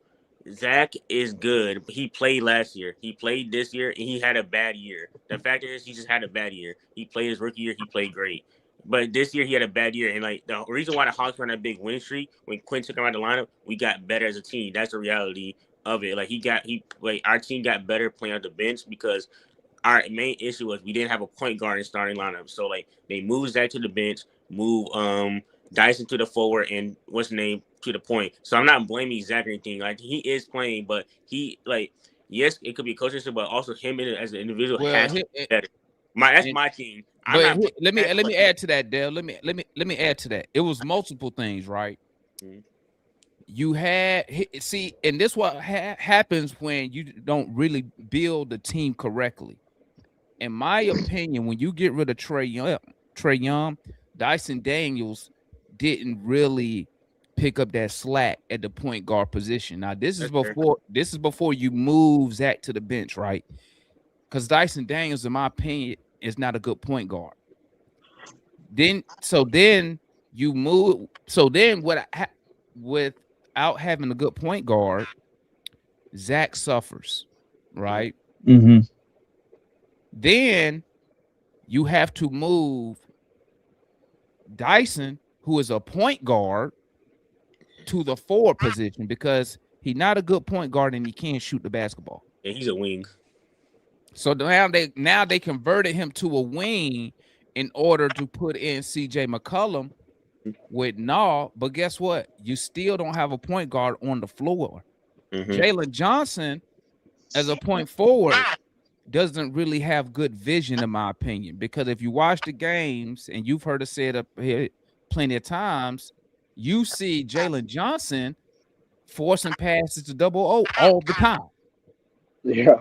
H: Zach is good. He played last year. He played this year, and he had a bad year. The fact is, he just had a bad year. He played his rookie year. He played great. But this year, he had a bad year. And, like, the reason why the Hawks were on that big win streak, when Quinn took him out of the lineup, we got better as a team. That's the reality of it. Like, our team got better playing on the bench because our main issue was we didn't have a point guard in starting lineup. So, like, they moved Zach to the bench, move Dyson to the forward, and what's the name to the point. So I'm not blaming Zach or anything. Like, he is playing, but he, like, yes, it could be a coaching issue, but also him as an individual has to be better. That's my team.
E: Let me add to that, Dale. Let me add to that. It was multiple things, right? Mm-hmm. You had and this what happens when you don't really build the team correctly. In my opinion, when you get rid of Trae Young, Dyson Daniels didn't really pick up that slack at the point guard position. Now, this is before you move Zach to the bench, right? Because Dyson Daniels, in my opinion, is not a good point guard. Then you move. So then without having a good point guard, Zach suffers, right?
F: Mm-hmm.
E: Then you have to move Dyson, who is a point guard, to the forward position because he's not a good point guard and he can't shoot the basketball.
H: Yeah, he's a wing.
E: So now they converted him to a wing in order to put in CJ McCollum with Naw. But guess what? You still don't have a point guard on the floor. Jalen Johnson, as a point forward, doesn't really have good vision, in my opinion, because if you watch the games, and you've heard us say it up here plenty of times, you see Jalen Johnson forcing passes to double O all the time.
G: Yeah.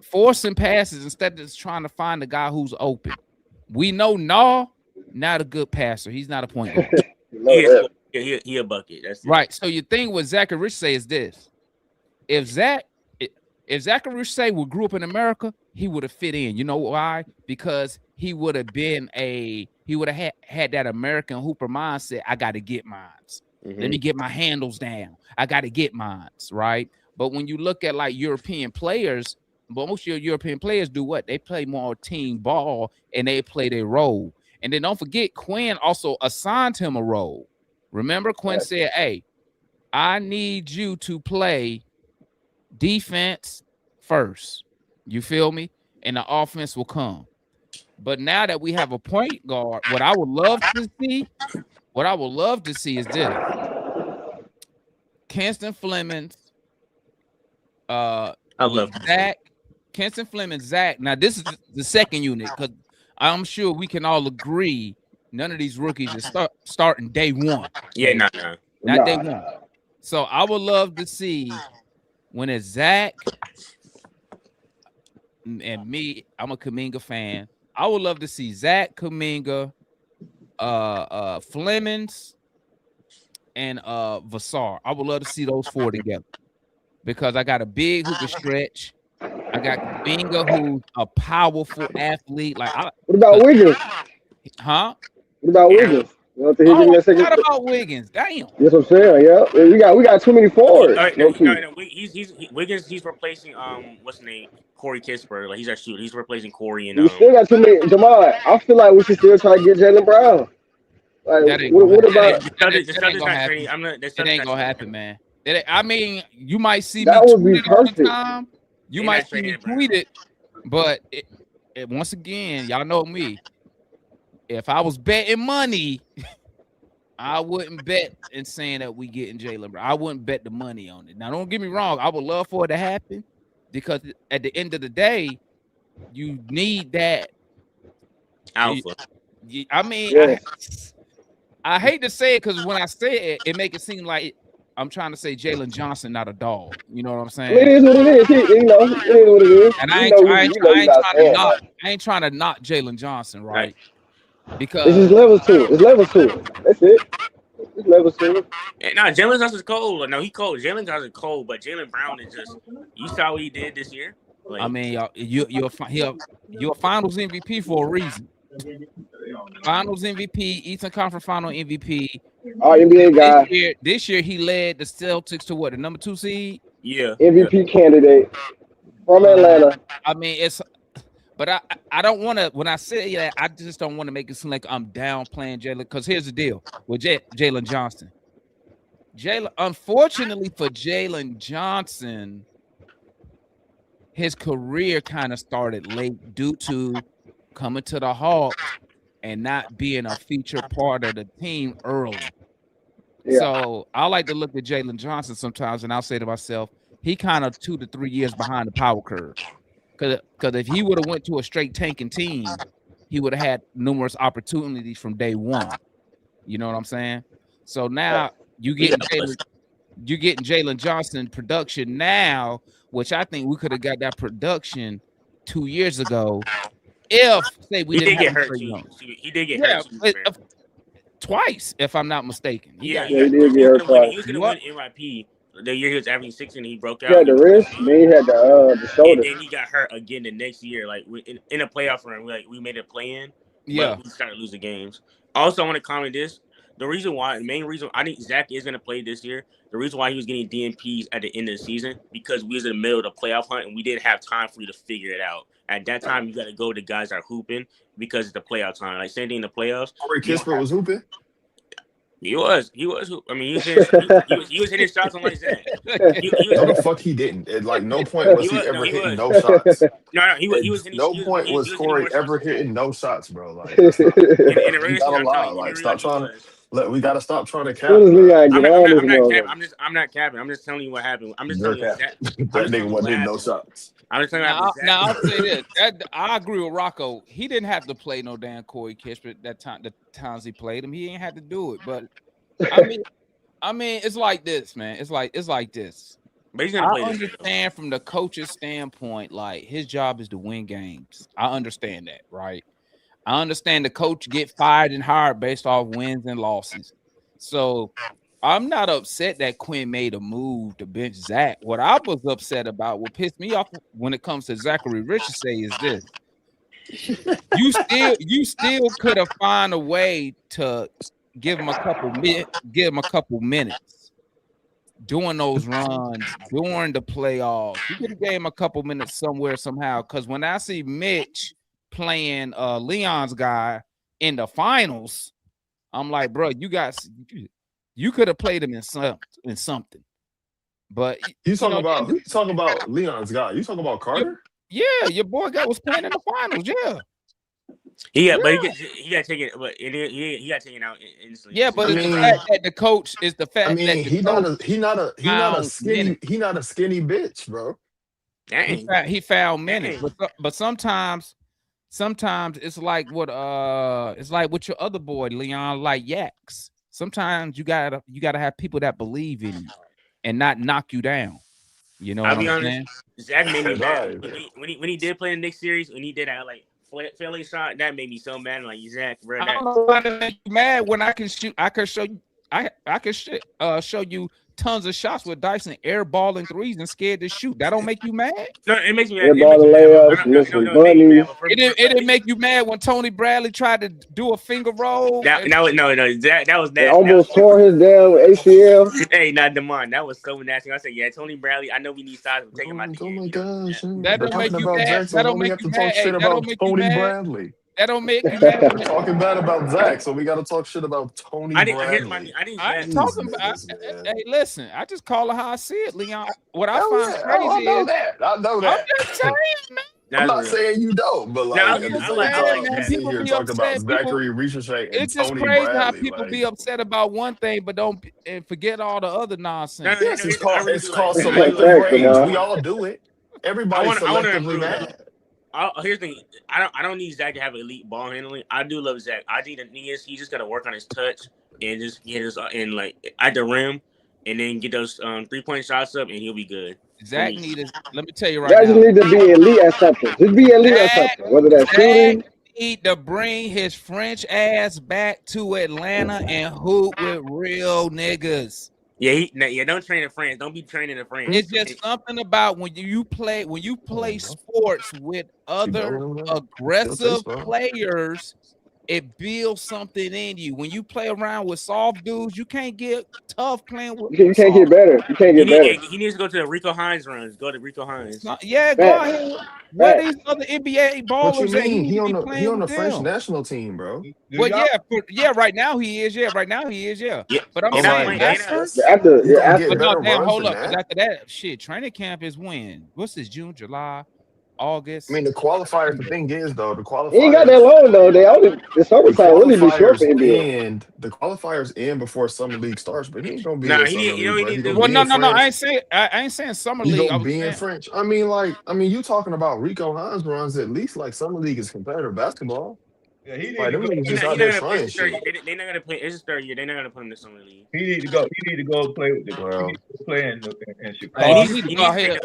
E: Forcing passes instead of just trying to find the guy who's open. We know Naw, not a good passer. He's not a point guard.
H: He a bucket. That's
E: right. So your thing with Zach Risacher is this: if Zach Risacher grew up in America, he would have fit in. You know why? Because he would have had that American hooper mindset. I got to get mines. Let me get my handles down. I got to get mines, right? But when you look at like European players, most of your European players do what? They play more team ball and they play their role. And then don't forget, Quinn also assigned him a role. Remember, Quinn said, hey, I need you to play defense first. You feel me? And the offense will come. But now that we have a point guard, what I would love to see is this. Kinston Flemings,
H: I love
E: Zach. Kinston Flemings, Zach. Now, this is the second unit because I'm sure we can all agree none of these rookies is starting day one.
H: Yeah, not
E: day one. So I would love to see when it's Zach and me. I'm a Kuminga fan. I would love to see Zach, Kuminga, Flemings, and Vassar. I would love to see those four together because I got a big who can stretch. I got Kuminga, who's a powerful athlete. What
G: about Wiggins?
E: Huh?
G: What about Wiggins?
E: I forgot about Wiggins. Damn.
G: That's what I'm saying. Yeah, we got too many forwards.
H: Wiggins. He's replacing what's his name? Corey Kispert. Like he's our shooter. He's replacing Corey and.
G: We still got too many. Jamal, I feel like we should still try to get Jaylen Brown. Like, what about?
E: It ain't gonna happen, man. I mean, you might see
G: that
E: me
G: would be perfect.
E: Time. You might see me tweet it, but once again, y'all know me. If I was betting money, I wouldn't bet in saying that we getting Jaylen Brown. I wouldn't bet the money on it. Now, don't get me wrong. I would love for it to happen because at the end of the day, you need that
H: alpha.
E: I mean, I hate to say it because when I say it, it make it seem like I'm trying to say Jalen Johnson, not a dog. You know what I'm saying?
G: It is what it is. It is what it is.
E: And I ain't trying to knock Jalen Johnson, right? Because
G: this is level 2. It's level 2. That's it. It's level 2.
H: Nah, Jalen Johnson's cold. No, he cold. Jalen Johnson's cold, but Jaylen Brown is just. You saw what he did this year.
E: Like, I mean, you're a Finals MVP for a reason. Finals MVP, Eastern Conference Final MVP.
G: Our NBA guy.
E: This year he led the Celtics to what, the number 2 seed?
H: Yeah.
G: MVP candidate from Atlanta.
E: I mean, but I don't want to. When I say that, I just don't want to make it seem like I'm downplaying Jalen. Because here's the deal with Jalen Johnson. Unfortunately for Jalen Johnson, his career kind of started late due to coming to the Hawks and not being a featured part of the team early. Yeah. So I like to look at Jalen Johnson sometimes, and I'll say to myself, he kind of 2 to 3 years behind the power curve. Because if he would have went to a straight tanking team, he would have had numerous opportunities from day one. You know what I'm saying? So now you getting Jalen Johnson production now, which I think we could have got that production 2 years ago. If say we didn't get hurt,
H: he did get hurt
E: twice, if I'm not mistaken.
G: He did get hurt twice.
H: He was going to win MIP the year he was averaging 16 and he broke out.
G: He had the wrist, then he had the shoulder.
H: And then he got hurt again the next year. Like in a playoff run, we made a play in.
E: Yeah,
H: but we started losing games. Also, I want to comment this. The main reason I think Zach is going to play this year, the reason why he was getting DNPs at the end of the season, because we was in the middle of the playoff hunt and we didn't have time for you to figure it out. at that time you got to go to guys that are hooping because it's the playoff time. Like same thing in the playoffs.
J: Corey Kispert was hooping.
H: He was. I mean, he was hitting shots on like that.
J: No, the fuck he didn't. At like no point was he ever hitting no shots.
H: No, he was hitting.
J: No
H: He
J: point
H: he
J: was
H: hitting
J: Corey
H: more shots
J: ever
H: than that.
J: hitting no shots, bro. Like that's not.
H: In the
J: We
H: regular
J: gotta
H: season, I'm
J: lie.
H: telling you,
J: Like
H: in the
J: stop
H: regular he
J: trying
H: was.
J: to. We gotta stop trying to cap.
G: Soon as Leon
H: I'm
G: get
H: not,
G: on
H: I'm
G: this
H: not, I'm not
G: motherfucker.
H: capping. I'm not capping. I'm just telling you what happened. I'm just
J: You're
H: telling you
J: capping.
H: that.
J: That
H: I'm just telling
J: nigga
H: you what
J: wasn't hitting no
H: happened.
J: shots.
H: I'm just telling you what
E: Now
H: happened.
E: I'll say this. I agree with Rocco. He didn't have to play no damn Corey Kispert that time. The times he played him, he ain't had to do it. But I mean, it's like this, man. It's like this.
H: But he's gonna
E: I
H: play this game.
E: understand from the coach's standpoint, like his job is to win games. I understand that, right? I understand the coach get fired and hired based off wins and losses. So I'm not upset that Quinn made a move to bench Zach. What I was upset about, what pissed me off when it comes to Zachary Risacher is this. You still could have found a way to give him a couple minutes doing those runs during the playoffs. You could have gave him a couple minutes somewhere somehow. Because when I see Mitch playing Leon's guy in the finals, I'm like, bro, you could have played him in something. But
J: You talking about Leon's guy? You talking about Carter?
E: Yeah, your boy was playing in the finals. Yeah.
H: But he got taken. But he got taken out instantly.
E: Yeah, but it's the fact that the coach is the fact.
J: I mean,
E: that
J: he not a skinny bitch, bro.
H: Dang.
E: He found minutes, but sometimes it's like what your other boy Leon like Yaks. Sometimes you gotta have people that believe in you and not knock you down. You know
H: I'll
E: what
H: be
E: I'm
H: honest.
E: saying?
H: Zach made me mad when he did play in the next series. When he did that like failing shot, that made me so mad. Like Zach, bro.
E: I don't know why that make you mad when I can shoot. I can show you. I can show you tons of shots with Dyson airballing threes and scared to shoot. That don't make you mad?
H: No, it makes me mad.
G: Airballing layups, missing bunnies.
E: It didn't make you mad when Tony Bradley tried to do a finger roll.
H: No, Zach, that was nasty.
G: They almost tore his damn ACL.
H: Hey, not Demond. That was so nasty. I said, yeah, Tony Bradley. I know we need size, but take him out the game.
J: Oh my gosh!
E: That don't make you mad. That don't make you mad.
J: Shit about Tony Bradley.
E: That don't make you mad.
J: We're talking bad about Zach, so we got to talk shit about Tony Bradley.
E: I ain't talking about. Hey, listen. I just call it how I see it, Leon. What I find crazy
J: I know that.
E: I'm just saying, man.
J: I'm not saying you don't, but like,
H: No,
J: at the
H: I
J: same
H: like
J: time,
H: that.
J: you sit here talking about Zachary Risacher and
E: It's just
J: Tony
E: crazy
J: Bradley.
E: how people be upset about one thing, but don't forget all the other nonsense.
J: Yes, it's called selective rage. We all do it. Everybody's selectively mad.
H: Here's the thing. I don't need Zach to have elite ball handling. I do love Zach. I think the thing is he just got to work on his touch and just get his in like at the rim, and then get those 3-point shots up, and he'll be good.
E: Zach let me tell you right
G: Zach
E: now.
G: just need to be elite at something. Just be elite at something. Whether that's shooting.
E: Need to bring his French ass back to Atlanta and hoop with real niggas.
H: Yeah, don't train in France. Don't be training in France.
E: It's just something about when you play sports with other aggressive players, it builds something in you. When you play around with soft dudes, you can't get tough playing with.
G: You can't get better. You can't get better.
H: He needs to go to the Rico Hines runs. Go to Rico Hines.
E: Yeah, go ahead. Where these other NBA ballers?
J: What you mean? He on the French
E: them.
J: national team, bro.
E: Well, right now he is. Yeah, right now he is. Yeah. But I'm saying
G: after.
E: Hold up. After that, shit, training camp is when? What's this? June, July, August.
J: I mean, the qualifiers. The thing is, though, the qualifiers.
G: He ain't got that long though. The summertime really be short for NBA.
J: And the qualifiers end before summer league starts, but he ain't gonna be.
E: No. I ain't saying summer league.
J: He gonna be in French. I mean, you talking about Rico Hines runs at least like summer league is competitive basketball.
I: Yeah, he
J: like, them niggas just out there trying shit.
H: They're not gonna play. It's his third year. They're not gonna put him in the summer league.
I: He need to go play with the. He needs to play in
E: He
I: Chicago.
E: needs to go ahead.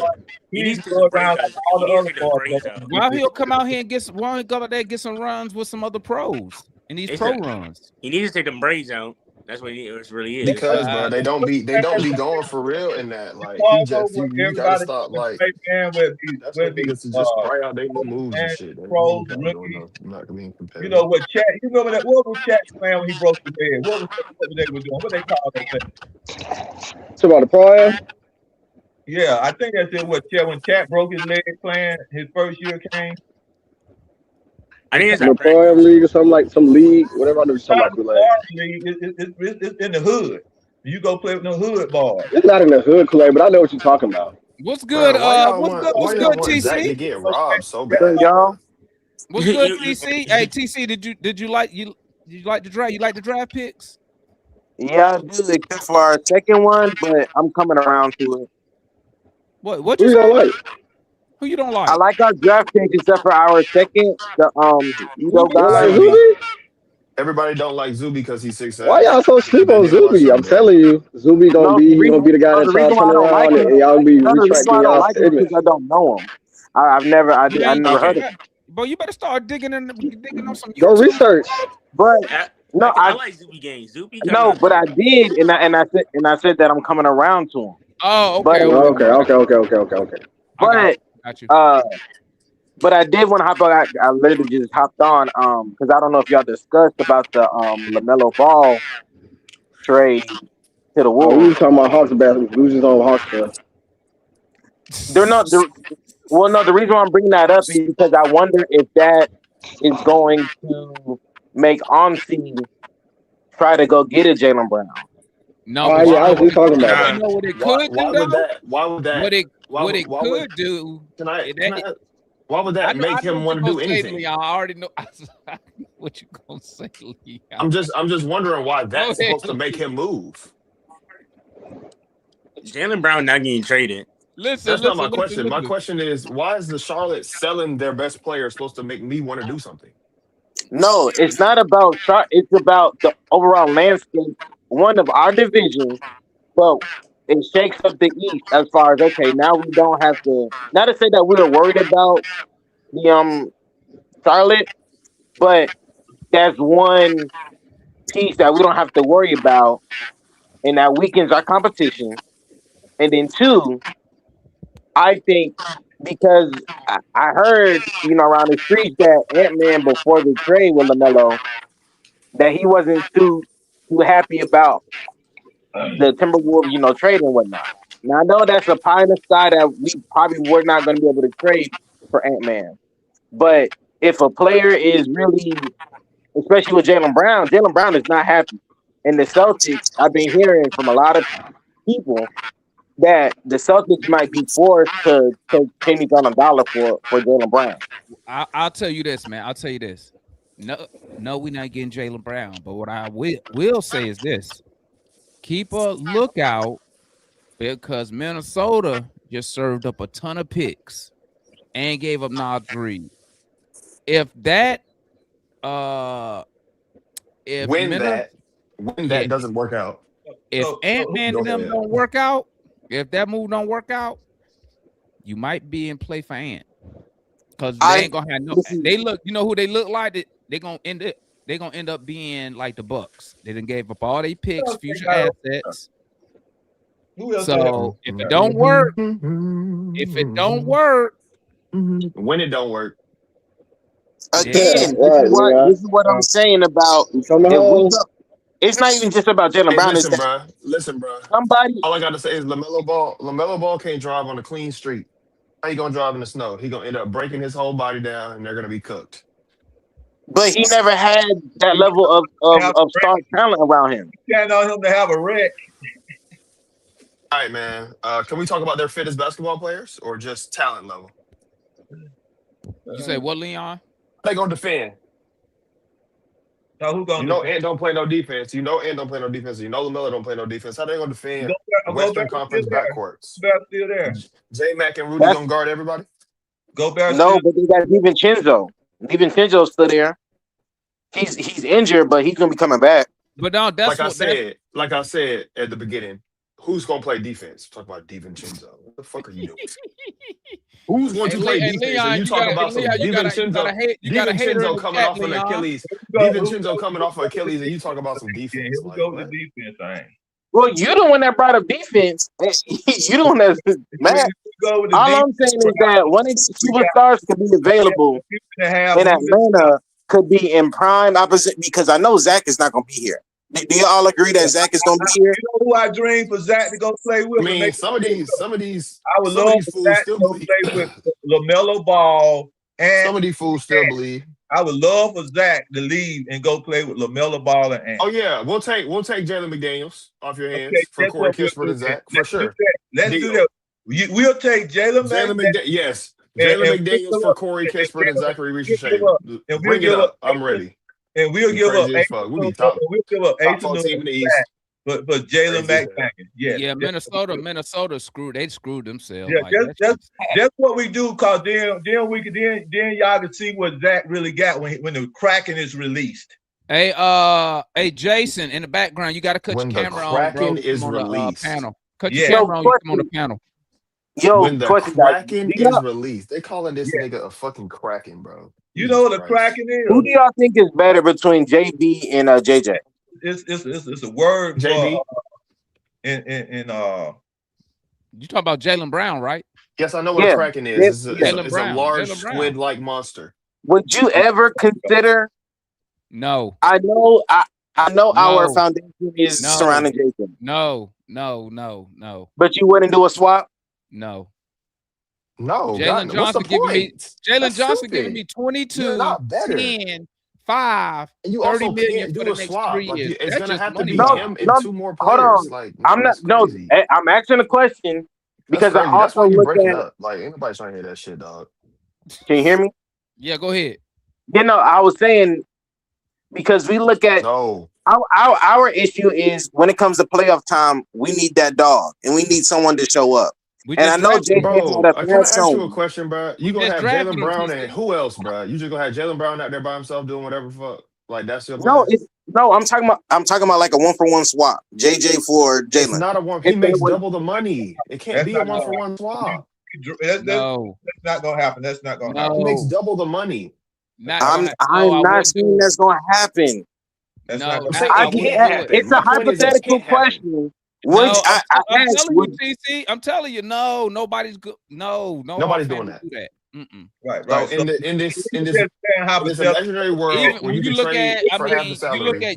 I: He needs to go around like all the other sports.
E: Why he'll come out here and why go out there and get some runs with some other pros in these pro runs?
H: He needs to take them braids out. That's what it really is.
J: Because bro, they don't be going for real in that. Like he just you gotta stop like that's what niggas to just spray out they moves and shit.
I: Pros,
J: not being competitive.
I: You know what Chat? You remember that? What was Chat playing when he broke the bed? What they were doing? What they call that thing?
G: So about the pro?
I: Yeah, I think that's it. What Chat when Chat broke his leg playing his first year came.
H: I think it's
G: Some
H: at
G: employment
H: practice.
G: league or something like some league, whatever. I know you're talking about Kool-Aid.
I: It's in the hood. You go play with no hood ball.
G: It's not in the hood, Kool-Aid, but I know what you're talking about.
E: What's good?
J: Bro, why y'all
E: What's
J: want
E: good? What's
J: why y'all
E: good,
J: want Zach
E: TC?
J: to get robbed so
K: Good,
J: bad, bro?
K: y'all.
E: What's good,
H: You-
E: TC? Hey, TC, did you like the draft? You like the draft picks?
K: Yeah, I do, except for our second one, but I'm coming around to it.
E: What
G: Who
E: you
G: you
E: say?
G: don't like?
E: Who you don't
K: I
E: like?
K: like our draft picks except for our second, the Edo
G: You don't like
K: guy.
J: Zuby.
G: Zuby?
J: Everybody don't like Zuby because he's
G: Why
J: 6'7",
G: y'all so
J: because
G: sleep
J: they
G: on
J: didn't watch
G: Zuby?
J: some
G: I'm
J: game.
G: telling you, Zuby gonna
K: No,
G: be
K: the
G: he gonna
K: reason,
G: be the guy
K: no,
G: that
K: the
G: y'all
K: reason why
G: turn
K: I don't like
G: around
K: him,
G: and y'all be
K: no, the reason why
G: retracting
K: I don't
G: y'all
K: like him is
G: statements.
K: because I don't know him. I
E: Man,
K: never heard
H: Okay.
K: of him.
E: bro, you better start digging on some
G: Go
E: YouTube.
G: research.
K: But no,
H: I like Zuby games. Zuby kind
K: no,
H: of.
K: but I did, and I said that I'm coming around to him.
E: Oh,
K: But
E: okay,
G: Okay.
E: I got you.
K: but
E: Got you.
K: but I did want to hop on. I literally just hopped on because I don't know if y'all discussed about the LaMelo Ball trade to the
G: Oh, we was
K: Wolves.
G: talking about Hawks basketball. We was just on Hawks stuff.
K: They're not. Well, no. The reason why I'm bringing that up is because I wonder if that is going to make Onsi try to go get a Jalen Brown.
E: No,
G: Oh
E: but
G: yeah, I was
J: Why?
G: just talking about
E: you
H: Nah.
G: that.
E: know what it
J: Why?
E: could do
J: Why would
E: though?
J: that? Why would that?
E: What it
J: Why would?
E: could do.
J: Can I?
E: it-
J: Can
E: that-
J: I? Why would
E: I
J: that
E: know
J: make him
E: what
J: want
E: you're
J: to do
E: gonna say,
J: anything?
E: Leon. I already know what you gonna say, Leon.
J: I'm just wondering why
E: Go
J: that's
E: ahead.
J: supposed to make him move.
H: Jalen Brown not getting traded.
J: That's not my question. My
E: Listen.
J: question is, why is the Charlotte selling their best player supposed to make me want to do something?
K: No, it's not about shot. It's about the overall landscape. One of our divisions, but it shakes up the East as far as okay. Now we don't have to. Not to say that we were worried about the Charlotte, but that's one piece that we don't have to worry about, and that weakens our competition. And then two, I think because I heard around the streets that Ant-Man before the trade with LaMelo that he wasn't too happy about the Timberwolves trade and whatnot. Now I know that's a pie in the sky that we probably were not going to be able to trade for Ant-Man, but if a player is really, especially with Jalen Brown is not happy, and the Celtics, I've been hearing from a lot of people that the Celtics might be forced to take pennies on a dollar for Jalen Brown.
E: I'll tell you this, man. I'll tell you this. No, we're not getting Jalen Brown. But what I will say is this: keep a lookout because Minnesota just served up a ton of picks and gave up Nod Reed. If that if
J: When
E: Minnesota,
J: that doesn't work out,
E: if Ant-Man
J: go
E: and them
J: ahead.
E: don't work out, if that move don't work out, you might be in play for Ant. Because they ain't gonna have no. They look, you know who they look like? They're gonna end up being like the Bucks. They done gave up all their picks, future assets. So if it don't work,
J: when it don't work,
K: Again,
G: Right,
K: this is what I'm saying about
G: you coming
K: if we
G: home?
K: go. It's not even just about Jalen
J: hey,
K: Brown. It's
J: listen,
K: that
J: bro. Listen, bro.
K: somebody,
J: All I gotta say is Lamelo Ball. Lamelo Ball can't drive on a clean street. How you gonna drive in the snow? He gonna end up breaking his whole body down, and they're gonna be cooked.
K: but he never had that level of star talent around him.
I: Can't on him to have a wreck.
J: All right, man. Can we talk about their fit as basketball players or just talent level?
E: you say what, Leon?
J: They gonna defend.
I: Now who gonna
J: You know,
I: defend?
J: Ant don't play no defense. You know, Ant don't play no defense. You know, LaMelo don't play no defense. How they gonna defend Western
I: Gobert still
J: Conference
I: there.
J: backcourts?
I: Gobert still there.
J: J Mac and Rudy
K: That's
J: gonna guard everybody.
I: Gobert
K: no,
I: still.
K: but they got DiVincenzo. DiVincenzo's still there. He's injured, but he's gonna be coming back.
E: But no,
J: Like I said at the beginning, who's gonna play defense? Talk about DiVincenzo. What the fuck are you doing? Who's going to play defense?
E: Leon,
J: And you talk about some
E: Leon, you got a hater in
J: DiVincenzo
E: the
J: coming
E: chat,
J: off an
E: Leon.
J: Achilles.
I: Here
J: DiVincenzo coming off an Achilles, and you talk about some
I: we
J: defense. Like
I: go with
J: what?
I: the defense thing.
K: Well, you're the one that brought up defense. You the one that's man.
I: Go with the
K: All I'm
I: defense.
K: saying is that one of these superstars could be available
I: And a half.
K: in Atlanta, could be in prime opposite because I know Zach is not gonna be here. Do you all agree that Zach is gonna be here?
I: You know who I dream for Zach to go play with?
J: I mean, some of these
I: I would love for
J: fools
I: Zach
J: still
I: to go
J: believe.
I: play with LaMelo Ball and
J: Some of these fools still believe.
I: I would love for Zach to leave and go play with LaMelo Ball and Ant.
J: Oh yeah, we'll take Jalen McDaniels off your
I: Okay,
J: hands for
I: that's
J: Corey
I: what we'll
J: Kispert
I: do
J: and
I: then.
J: Zach for
I: Let's do
J: sure.
I: that. Let's do
J: Deal.
I: that. We'll take Jalen
J: Jalen
I: McDaniels
J: yes,
I: and
J: Jalen
I: we'll
J: McDaniels
I: give
J: for
I: up
J: Corey
I: and
J: Kispert and Zachary
I: we'll give
J: Risacher.
I: up and we'll
J: Bring it
I: give up
J: up. I'm ready.
I: and we'll
J: You
I: give up
J: crazy as fuck. We be
I: and
J: top
I: we'll give up
J: top
I: Ace of
J: 4
I: New
J: team in the
I: back
J: East.
I: for Jalen
J: Crazy as hell.
I: McDaniels. Yes.
E: Yeah, Minnesota screwed. They screwed themselves.
I: Yeah,
E: like
I: that's what we do. Cause then we could then y'all can see what Zach really got when the Kraken is released.
E: Hey, Jason, in the background, you got to cut
J: When
E: your
J: the
E: camera on, bro.
J: Kraken is
E: On the
J: released.
E: panel. Cut
I: Yeah.
E: your camera on. You come on the panel.
J: When the
K: question, guys.
J: Kraken is released, they calling this nigga a fucking Kraken, bro.
I: You know what the Kraken is?
K: Who do y'all think is better between JB and JJ?
I: It's a word
J: JB.
I: for
E: You talking about Jaylen Brown, right?
J: Yes, I know what a Kraken is. It's a large
E: Jaylen Brown.
J: squid-like monster.
K: Would you ever consider?
E: No.
K: I know our foundation is surrounding Jason.
E: No.
K: But you wouldn't do a swap?
E: No.
J: No.
E: Jalen Johnson giving me giving me 22,
J: not better.
E: 10, 5,
J: and you
E: 30
J: also
E: million
J: can't
E: for
J: do
E: the
J: a
E: next
J: swap.
E: 3
J: Like,
E: years.
J: it's
E: That's
J: gonna
E: just
J: have to
E: money
J: be
E: making.
J: him and 2 more players.
K: Hold on.
J: Like,
K: I'm not. No, I'm asking a question because I
J: that's
K: also
J: why you
K: look
J: breaking
K: at.
J: up. Like, ain't nobody trying to hear that shit, dog.
K: Can you hear me?
E: Yeah, go ahead.
K: You know, I was saying because we look at our issue is when it comes to playoff time, we need that dog and we need someone to show up. And I know JJ
J: Bro,
K: had a
J: can I
K: pass
J: ask you a
K: on.
J: question, bro? You gonna have Jaylen Brown and who else, bro? You just gonna have Jaylen Brown out there by himself doing whatever the fuck? Like, that's your plan?
K: No, I'm talking about like a 1-for-1 swap. JJ for Jaylen.
J: It's not a one. He makes double the money. It can't be a 1-for-1 swap.
I: That's not gonna happen. That's not gonna happen.
J: He makes double the money.
K: I'm not saying that's gonna happen.
I: That's not gonna
J: happen. It can't happen.
K: It's a hypothetical question. I asked,
E: I'm telling you, no, nobody's good. No,
J: nobody's doing that.
E: Do that.
I: Right.
J: So in this imaginary world where you can trade for half the salary,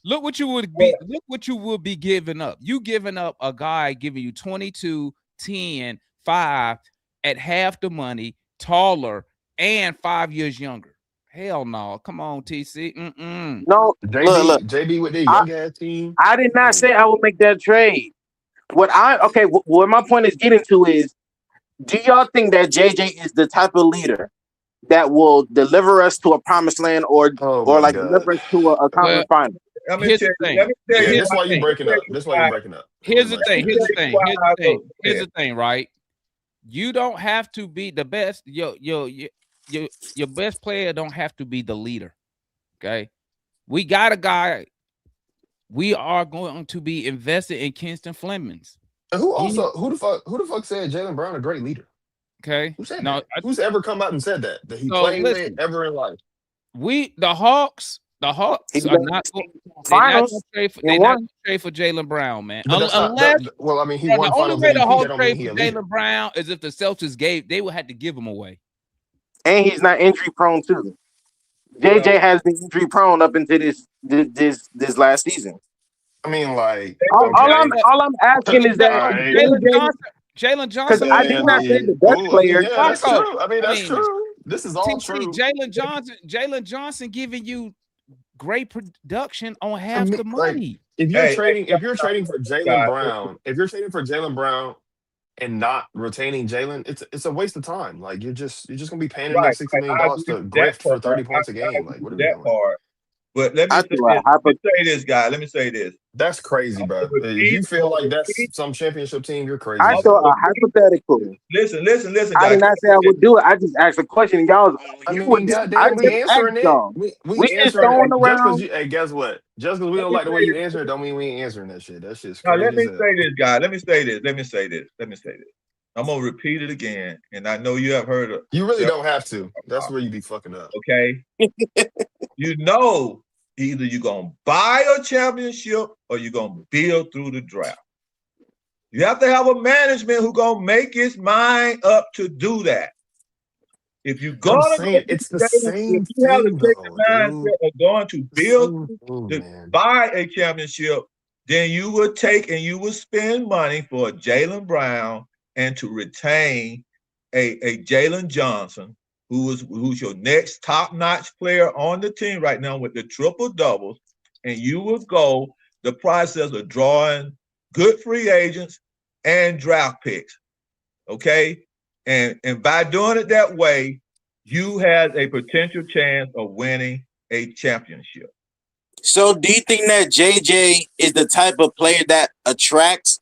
E: look what you would be. Look what you would be giving up. You giving up a guy giving you 22, 10, 5 at half the money, taller, and 5 years younger. Hell no. Come on, TC.
K: No, look.
J: JB with the young ass team.
K: I did not say I would make that trade. What my point is getting to is, do y'all think that JJ is the type of leader that will deliver us to a promised land or deliver us to a conference final?
E: Here's the thing.
J: That's why you're breaking up. That's why you're breaking up.
E: Here's the thing, right? You don't have to be the best. Your best player don't have to be the leader. Okay. We got a guy. We are going to be invested in Kinston Flemings.
J: And who the fuck said Jaylen Brown a great leader?
E: Okay.
J: Who said that? Who's ever come out and said that he played with ever in life?
E: The Hawks are not going to trade for Jaylen Brown, man. Unless,
J: he won
E: the only
J: finals
E: way the
J: MVP.
E: Hawks
J: That don't
E: trade
J: mean he
E: for
J: a leader.
E: Jaylen Brown is if the Celtics they would have to give him away.
K: And he's not injury prone too. JJ has been injury prone up into this last season.
J: I mean, like
K: all I'm asking is that
E: Jalen Johnson.
K: Because I did not say the best player.
J: Yeah, that's true. I mean, that's true. This is all true.
E: Jalen Johnson giving you great production on half the money.
J: If you're trading for Jaylen Brown, and not retaining Jalen, it's a waste of time. Like you're just gonna be paying him like $60 million to grift for 30 points a game. Like what are we doing?
I: But let me say this, guy. Let me say this.
J: That's crazy, bro. If you feel like that's some championship team, you're crazy.
K: I saw a hypothetical.
I: Listen.
K: I did not say I would do it. I just asked a question. Y'all,
J: we answering it. We just throwing around. Hey, guess what? Just because we don't like the way you answer it, don't mean we ain't answering that shit. That shit's crazy.
I: Now, let me say this, guy. Let me say this. I'm gonna repeat it again, and I know you have heard it.
J: You really don't have to. That's where you be fucking up.
I: Okay. You know, either you're gonna buy a championship or you're gonna build through the draft. You have to have a management who gonna make his mind up to do that. If you're gonna
J: it's the same
I: you have to take the mindset of going to build buy a championship, then you would take and you would spend money for a Jaylen Brown and to retain a Jalen Johnson who's your next top-notch player on the team right now with the triple doubles, and you will go the process of drawing good free agents and draft picks. Okay? And by doing it that way, you have a potential chance of winning a championship.
K: So, do you think that JJ is the type of player that attracts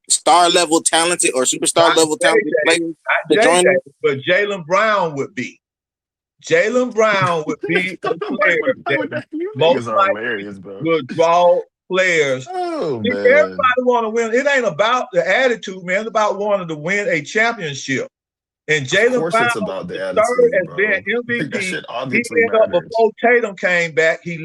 K: star level talented or superstar level talented players to join him?
I: But Jaylen Brown would be. Jaylen Brown would be a player that most likely will draw players. Everybody want to win. It ain't about the attitude, man. It's about wanting to win a championship. And Jaylen Brown
J: about the
I: started
J: attitude,
I: as
J: bro.
I: being
J: That
I: MVP.
J: shit
I: He
J: obviously
I: ended up
J: matters.
I: before Tatum came back. He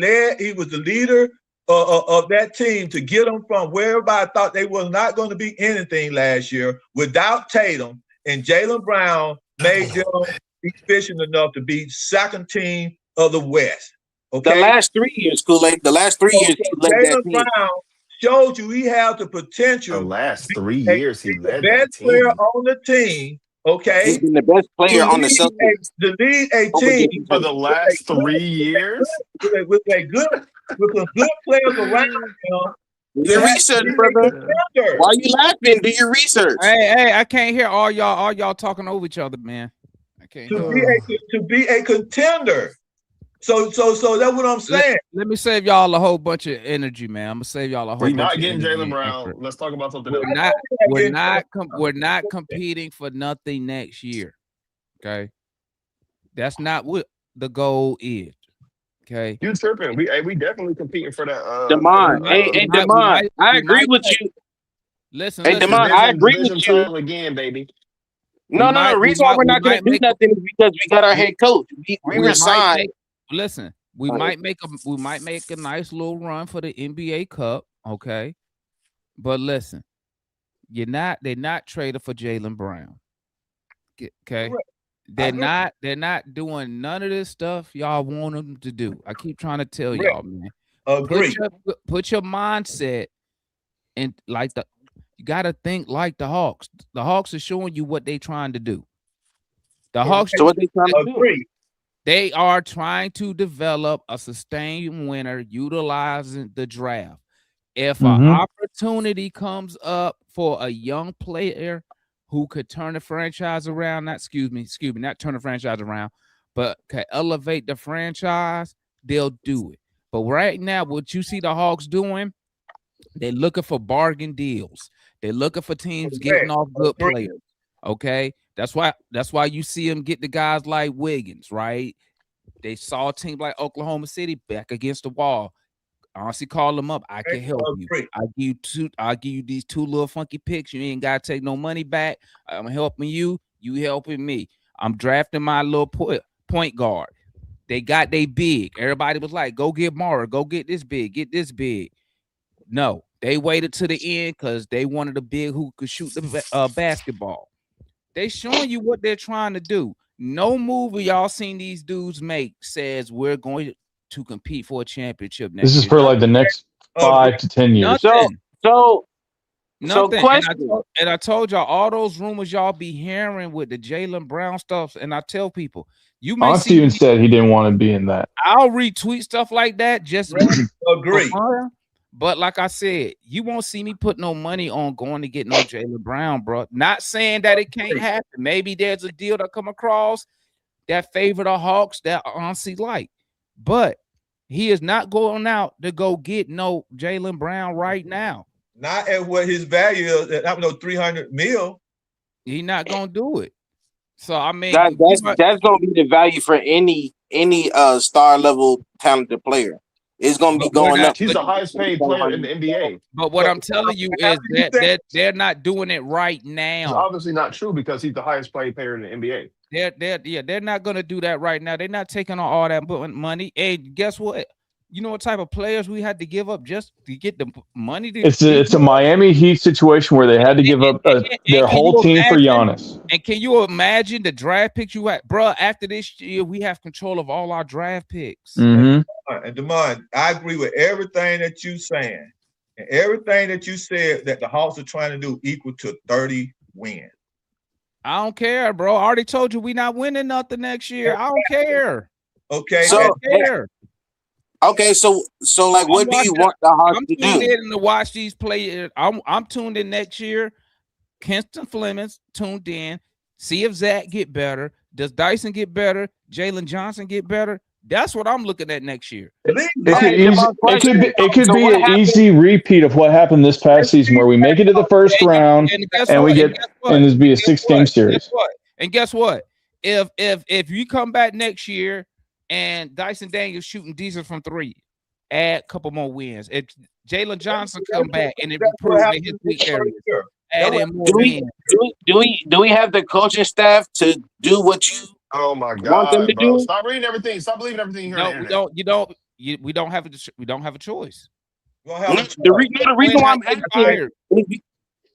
I: was the leader of that team to get them from where everybody thought they was not going to be anything last year without Tatum. And Jaylen Brown made them efficient enough to be second team of the West. Okay.
K: The last 3 years, Kool-Aid. The last 3 years, he led that
I: Jaylen
K: team.
I: Brown showed you he had the potential.
J: The last 3 years, he led
I: the best
J: that team.
I: player on the team. Okay,
K: He's been the best player on the Celtics.
I: To lead a team
J: for the last 3 years
I: with some good players around him.
K: Do your research, brother. Why you laughing? Do your research.
E: Hey, I can't hear all y'all talking over each other, man. I can't
I: to be a contender. So that's what I'm saying.
E: Let me save y'all a whole bunch of energy, man. I'm gonna save y'all a whole.
J: We're
E: bunch
J: not getting Jaylen Brown.
E: Effort.
J: Let's talk about something else.
E: We're not competing for nothing next year. Okay, that's not what the goal is. Okay,
J: You tripping? We definitely competing for that.
K: Demond, hey, Demond, I agree with you.
E: Listen,
K: hey, Demond, I agree with you
J: again, baby.
K: No. The reason why we're not going to do nothing is because we got our head coach. We resigned.
E: Listen, we might make a nice little run for the NBA Cup, okay? But listen, they're not traded for Jaylen Brown. Okay? They're not doing none of this stuff y'all want them to do. I keep trying to tell y'all, man. Put your mindset in you gotta think like the Hawks. The Hawks are showing you what they're trying to do. The Hawks
K: what they trying to do.
E: They are trying to develop a sustained winner utilizing the draft. If an opportunity comes up for a young player who could turn the franchise around, not turn the franchise around, but could elevate the franchise, they'll do it. But right now, what you see the Hawks doing, they're looking for bargain deals. They're looking for teams getting off good players. Okay. That's why you see them get the guys like Wiggins, right? They saw a team like Oklahoma City back against the wall. Honestly, call them up. I can help you. I'll give you these 2 little funky picks. You ain't gotta take no money back. I'm helping you. You helping me. I'm drafting my little point guard. They got they big. Everybody was like, go get Mara, go get this big. No, they waited to the end because they wanted a big who could shoot the basketball. They showing you what they're trying to do. No movie y'all seen these dudes make says we're going to compete for a championship next year.
F: This is for like the next 5 to 10 years.
E: Nothing.
K: Question.
E: And I told y'all all those rumors y'all be hearing with the Jaylen Brown stuff. And I tell people, you may
F: Austin even said he didn't want to be in that.
E: I'll retweet stuff like that. Just
I: agree.
E: But like I said, you won't see me put no money on going to get no Jaylen Brown, bro. Not saying that it can't happen. Maybe there's a deal that come across that favor the Hawks that I honestly like. But he is not going out to go get no Jaylen Brown right now.
I: Not at what his value is. I don't know, $300 million.
E: He's not gonna do it. So I mean,
K: that's gonna be the value for any star level talented player. It's gonna be going up.
J: He's the highest paid player in the NBA.
E: But what I'm telling you is that they're not doing it right now.
J: It's obviously not true because he's the highest paid player in the NBA.
E: They're not gonna do that right now. They're not taking on all that money. And guess what? You know what type of players we had to give up just to get the money?
F: It's a Miami Heat situation where they had to give up their whole team for Giannis.
E: And can you imagine the draft picks you had, bro? After this year, we have control of all our draft picks.
F: Mm-hmm.
I: And Demond, I agree with everything that you're saying, and everything that you said that the Hawks are trying to do equal to 30 wins.
E: I don't care, bro. I already told you we not winning nothing next year. I don't care.
I: Okay.
K: So
E: I don't care.
K: okay, so like, what do you want the Hawks
E: I'm
K: to
E: tuned
K: do?
E: in to watch these players. I'm tuned in next year. Kinston Flemings tuned in. See if Zach get better. Does Dyson get better? Jalen Johnson get better? That's what I'm looking at next year.
F: It could
K: So
F: be
K: what
F: an
K: happened?
F: easy repeat of what happened this past season, where we make it to the first round
E: And guess
F: and
E: what?
F: we get and this be a 6-game series.
E: And guess what? If you come back next year and Dyson Daniels shooting decent from 3, add a couple more wins. If Jalen Johnson come back and it improves in his weak areas, add in more wins.
K: Do we have the coaching staff to do what you
J: Oh my
K: want them to
J: God, bro!
K: do?
J: Stop reading everything. Stop believing everything you hear on the
E: No,
J: internet.
E: we don't have a choice.
K: The reason why I'm asking.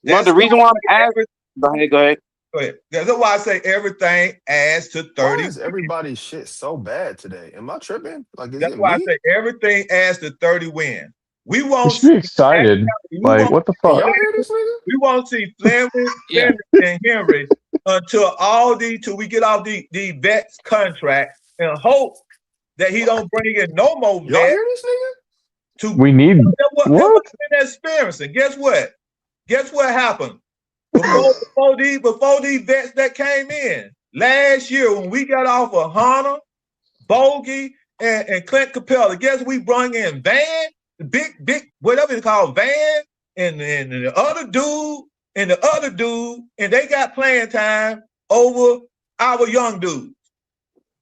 K: No, the reason why I'm asking. Go ahead.
I: Go ahead. That's why I say everything adds to 30.
J: Why is everybody's shit so bad today? Am I tripping? Like, is
I: That's
J: it
I: why
J: me?
I: I say everything adds to 30 wins. We
F: You
I: won't
F: should be excited. Like, what the
J: Can
F: fuck?
J: y'all hear this nigga?
I: We won't see Fleming,
E: Yeah.
I: and Henry until till we get off the vets contract and hope that he don't bring in no more
J: Y'all
I: vets.
J: hear this nigga?
F: We need
I: That's what been experiencing. Guess what? Guess what happened? Before these vets that came in last year, when we got off of Hunter, Bogey, and Clint Capella, guess we brung in Van, the big whatever it's called, Van, and the other dude, and they got playing time over our young dudes.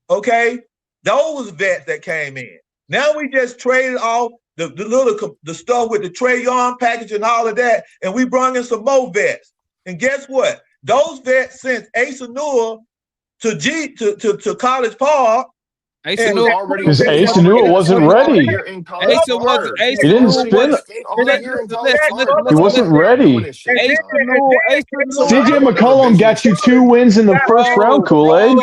I: Okay, those vets that came in. Now we just traded off the stuff with the Trae Young package and all of that, and we brung in some more vets. And guess what? Those vets sent Asa Newell to College Park.
E: Asa Newell
F: because Asa Newell wasn't ready.
E: He
F: didn't spin. He wasn't ready. CJ McCollum got you 2 wins in the first round, Kool-Aid.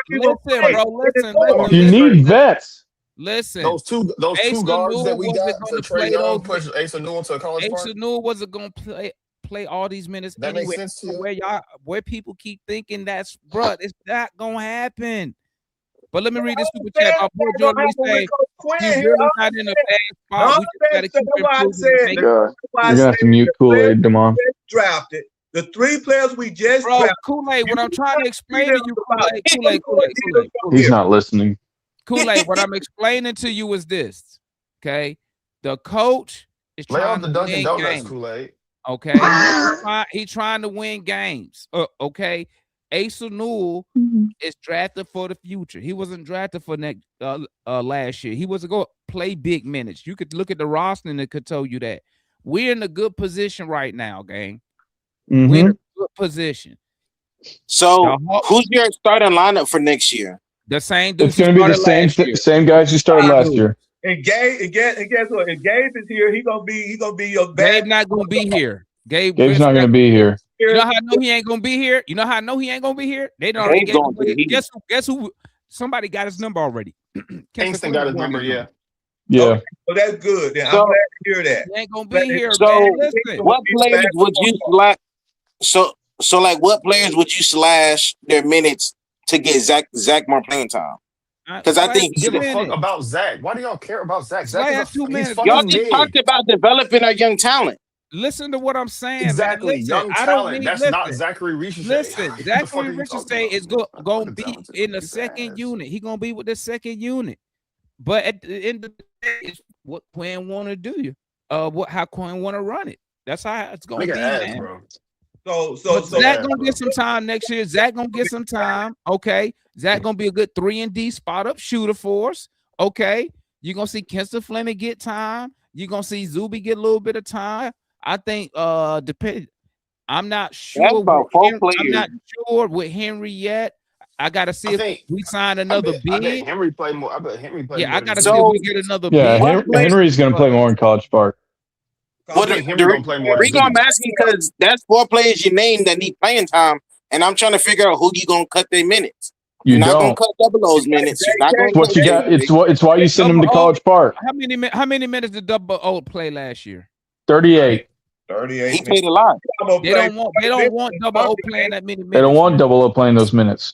E: Listen.
F: You need vets.
E: Listen,
J: those two guards that we got for Trae Young
E: those
J: pushed Asa Newell to College Park.
E: Asa Newell wasn't going to play all these minutes
J: That
E: anyway.
J: makes sense to you?
E: Where people keep thinking it's not going to happen. But let me read this super chat. My boy Jordan Lee say he's really not in a bad spot. We just got to keep improving.
F: You're going to have to mute Kool-Aid, Damon.
I: Drafted the 3 players we just drafted.
E: Kool-Aid, what I'm trying to explain to you, Kool-Aid.
F: He's not listening.
E: Kool-Aid, what I'm explaining to you is this, okay? The coach is trying to win games.
J: Kool-Aid.
E: Okay, he's trying to win games. Okay, Asa Newell is drafted for the future. He wasn't drafted for next last year. He wasn't going to play big minutes. You could look at the roster and it could tell you that. We're in a good position right now, gang. We're in a good position.
K: So who's your starting lineup for next year?
E: The same
F: dudes. It's going to be the same guys who started last year.
I: And guess what? If Gabe is here, he gonna be your best.
E: Gabe not gonna be here.
F: Gabe's not gonna be here.
E: You know how I know he ain't gonna be here? They don't already guess who? Somebody got his number already.
J: Kingston got his number, yeah.
F: Yeah.
I: Okay, so that's good. Then I'm glad to hear that.
E: He ain't gonna be here.
K: So what players would you slash? So like what players would you slash their minutes to get Zach more playing time? Because I think
J: give a fuck about Zach. Why do y'all care about Zach?
E: Zach is 2 minutes.
K: Y'all just talked about developing our young talent.
E: Listen to what I'm saying.
J: Exactly,
E: man.
J: young talent. That's not Zachary Risacher.
E: Listen, Zachary Risacher is going to be in the second unit. He's going to be with the second unit. But at the end of the day, it's what Quinn want to do. How Quinn want to run it. That's how it's going to be, man.
J: Bro.
I: So
E: Zach gonna get some time next year. Zach gonna get some time. Okay. Zach gonna be a good 3-and-D spot up shooter for us. Okay. You're gonna see Kinston Fleming get time. You're gonna see Zuby get a little bit of time. I think I'm not sure. I'm not sure with Henry yet. I gotta see if we sign another bid.
J: I bet Henry play more. I bet Henry play more.
E: I gotta see if we get another bid.
F: Yeah, Henry's gonna play more in College Park.
K: Well, the reason I'm asking because that's 4 players you named that need playing time, and I'm trying to figure out who you gonna cut their minutes. You're not gonna cut double those minutes. You're not gonna
F: what you got? It's why you send them to College Park.
E: How many minutes did Double O play last year?
F: 38.
I: 38
K: He
I: minutes.
K: played a lot.
E: They don't want Double O playing that many minutes.
F: They don't want Double O playing those minutes.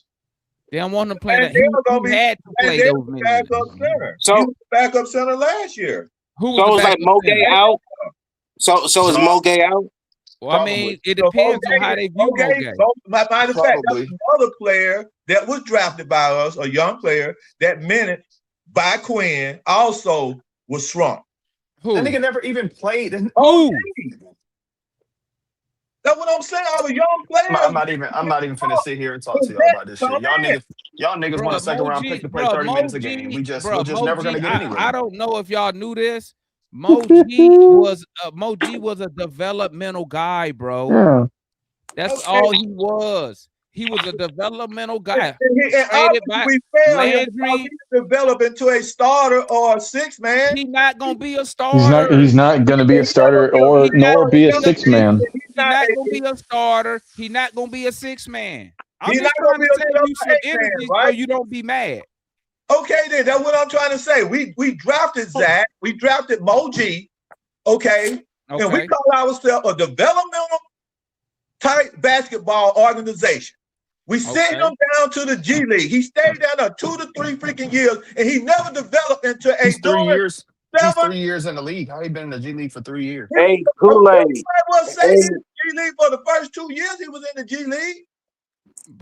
E: They don't want him playing that.
I: And
E: He had to play
I: they
E: those
I: was
E: minutes.
I: backup center.
K: So-
I: he was backup center last year.
E: Who
K: So
E: was
K: it's
E: the
K: like
E: backup
K: Mo
E: center?
K: Gay out. So is Mo Gay out?
E: Well, I mean, it depends on how they view Mo Gay.
I: Matter of fact,
J: Probably.
I: that's another player that was drafted by us, a young player, that minute by Quinn also was shrunk.
E: Who?
J: That nigga never even played.
E: Who?
I: That's what I'm saying. I was a young player.
J: I'm not even finna sit here and talk to y'all about this shit. Y'all niggas want a second round pick to play 30 minutes a game. We're just never gonna get anywhere.
E: I don't know if y'all knew this. Mo G was a developmental guy, bro.
F: Yeah.
E: That's all he was. He was a developmental guy.
I: And we failed him because he developed into a starter or a six man.
E: He's not gonna be a starter.
F: He's not going to be a starter nor be a six man.
E: He's not gonna be a starter. He's not gonna be a six man. I'm
I: He's
E: just
I: not
E: trying
I: gonna
E: to
I: be a
E: tell you some
I: 8-man,
E: energy so
I: right?
E: you don't be mad.
I: Okay, then that's what I'm trying to say. We drafted Zach, we drafted Mo G, okay, and we call ourselves a developmental type basketball organization. We sent him down to the G League. He stayed down there 2 to 3 freaking years, and he never developed into a
J: He's 3 years. He's 3 years in the league. How he been in the G League for 3 years?
K: Hey, Kool-Aid.
I: I was saying G League for the first 2 years he was in the G League.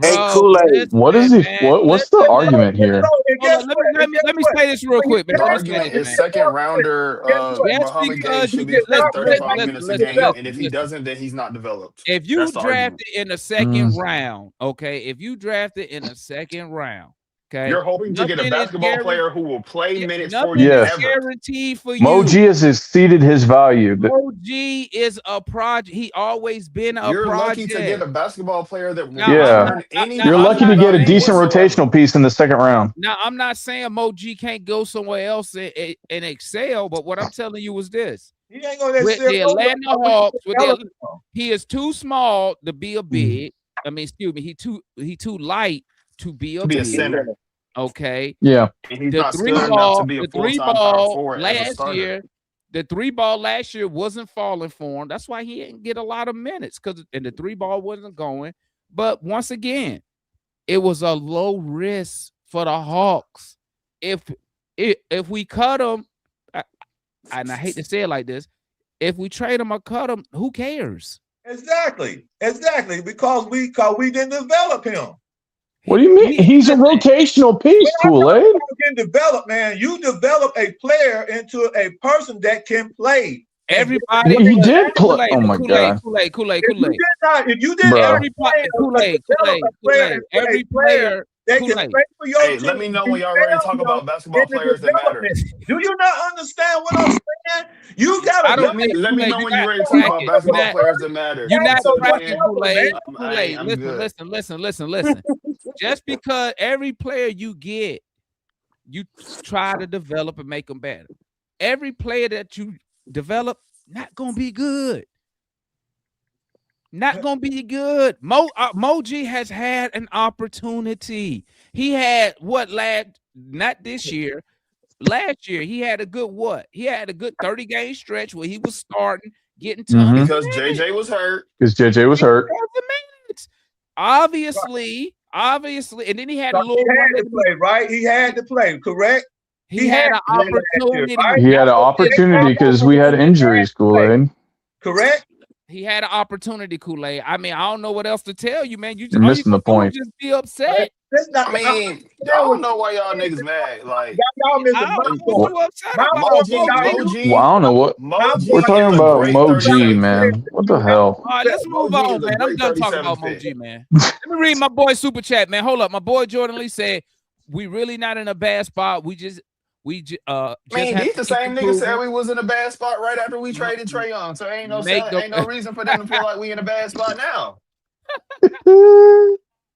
K: Hey, Kool-Aid.
F: What is he? What's the argument here?
E: Let me say this real quick.
J: The argument is second rounder Muhammad Gay should be playing 35 minutes a game, and if he doesn't, then he's not developed.
E: If you
J: That's the argument.
E: drafted in the second round, okay, if you drafted in the second round, okay,
J: You're hoping to get a
E: nothing is
J: basketball
E: guaranteed-
J: player who will play minutes for
E: nothing
J: you
E: is
J: ever.
E: guaranteed for you.
F: Mo G has exceeded his value.
E: Mo G is a project. He always been a
J: You're
E: project.
J: lucky to get a basketball player that will
F: Yeah.
J: learn any.
F: You're lucky to get a decent rotational piece in the second round.
E: Now, I'm not saying Mo G can't go somewhere else and excel, but what I'm telling you is this.
I: He ain't gonna
E: With the Atlanta Hawks, he is too small to be a
F: Mm.
E: big. I mean, excuse me, he too light to be a big.
J: center.
E: Okay.
F: Yeah.
J: And he's
E: The
J: not
E: three
J: skilled enough
E: ball,
J: to be a
E: the three
J: full-time power
E: ball
J: forward as a
E: last
J: starter.
E: year. The 3-ball last year wasn't falling for him. That's why he didn't get a lot of minutes and the 3-ball wasn't going. But once again, it was a low risk for the Hawks. If we cut him, and I hate to say it like this, if we trade him or cut him, who cares?
I: Exactly, because we didn't develop him.
F: What do you mean? He's a rotational piece, Kool-Aid.
I: You can develop, man. You develop a player into a person that can play.
E: Everybody,
F: He did play. Oh my god.
E: Kool-Aid.
I: If you did,
F: Bro.
E: Every player
I: that can play for your
J: Hey,
I: team.
J: let me know when y'all ready to talk about basketball players that matter.
I: Do you not understand what I'm saying? You gotta
J: Let me know when you're ready to talk about basketball players that matter.
E: You're not
J: So
E: tracking
J: then-
E: Kool-Aid.
J: Hey, I'm good.
E: Listen. Just because every player you get, you try to develop and make them better. Every player that you develop, not gonna be good. Not gonna be good. Mo G has had an opportunity. He had not this year. Last year, he had a good He had a good 30-game stretch where he was starting, getting tons of
J: Because
E: minutes.
J: JJ was hurt.
F: Because JJ was hurt.
E: Tons of minutes. Obviously, and then he had a little
I: He had
E: run
I: to
E: that
I: play, right? He had to play, correct?
E: he had an opportunity.
F: He had an opportunity because we had injuries, Kool-Aid.
I: Correct?
E: He had an opportunity, Kool-Aid. I mean, I don't know what else to tell you, man.
F: You're missing the point.
E: Just be upset.
J: I mean, I don't know why y'all niggas mad. Like,
I: y'all missing
E: I
I: my
E: don't know what you're upset about.
J: Mo G.
F: Well, I don't know what we're talking about. Mo G, man. What the hell?
E: All right, let's move
J: Mo G
E: on,
J: is a
E: man. I'm
J: great
E: done talking
J: 37
E: about Mo
J: pick.
E: G, man. Let me read my boy super chat, man. Hold up, my boy Jordan Lee said we really not in a bad spot. We just
J: Man,
E: have
J: these
E: to
J: the
E: keep
J: same niggas
E: improving.
J: said we was in a bad spot right after we traded Trae Young. So ain't no reason for them to feel like we in a bad spot now.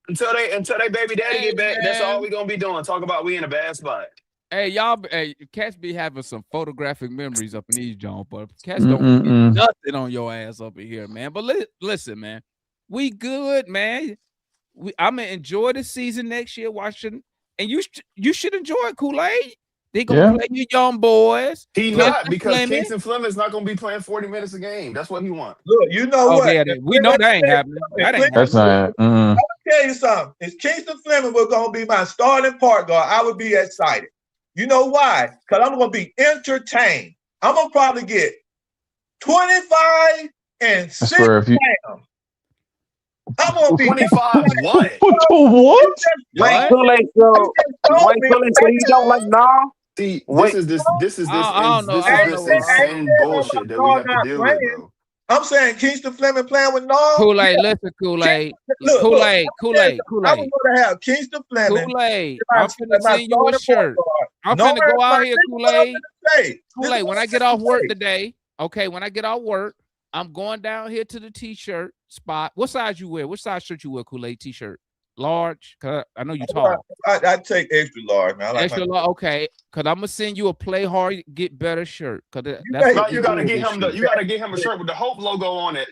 J: Until they baby daddy get back, that's all we gonna be doing. Talk about we in a bad spot.
E: Hey, y'all, cats be having some photographic memories up in these Jones, but cats don't get nothing on your ass up in here, man. But listen, man, we good, man. I'm gonna enjoy the season next year watching, and you should enjoy it, Kool-Aid. They gonna play your young boys.
J: He
E: Kingston
J: not because
E: Fleming.
J: Kingston Fleming's not gonna be playing 40 minutes a game. That's what he wants.
I: Look, you know
E: Oh,
I: what?
E: yeah, we know that ain't happening. That ain't
F: That's
E: happening.
F: not.
I: Let me tell you something. If Kingston Fleming was going to be my starting part guard, I would be excited. You know why? Because I'm going to be entertained. I'm going to probably get 25 and 6 pounds. I'm going to be
J: 25 what?
F: What?
K: Wait till they so you don't like Nah?
J: See,
K: Wait.
J: this is insane bullshit that we have to deal with, bro.
I: I'm saying Kingston Fleming playing with Nas.
E: Kool-Aid, listen, Kool-Aid. Kool-Aid.
I: I was going to have Kingston Fleming.
E: Kool-Aid, I'm finna send you a shirt. I'm finna go out here, Kool-Aid. Kool-Aid, when I get off work today, when I get off work, I'm going down here to the t-shirt spot. What size you wear? What size shirt you wear, Kool-Aid t-shirt? Large? Cause I know you tall.
I: I take extra large, man.
E: Extra large, okay. Cause I'm gonna send you a play hard, get better shirt. Cause
J: that's what you gotta get him. You gotta get him a shirt with the Hope logo on it.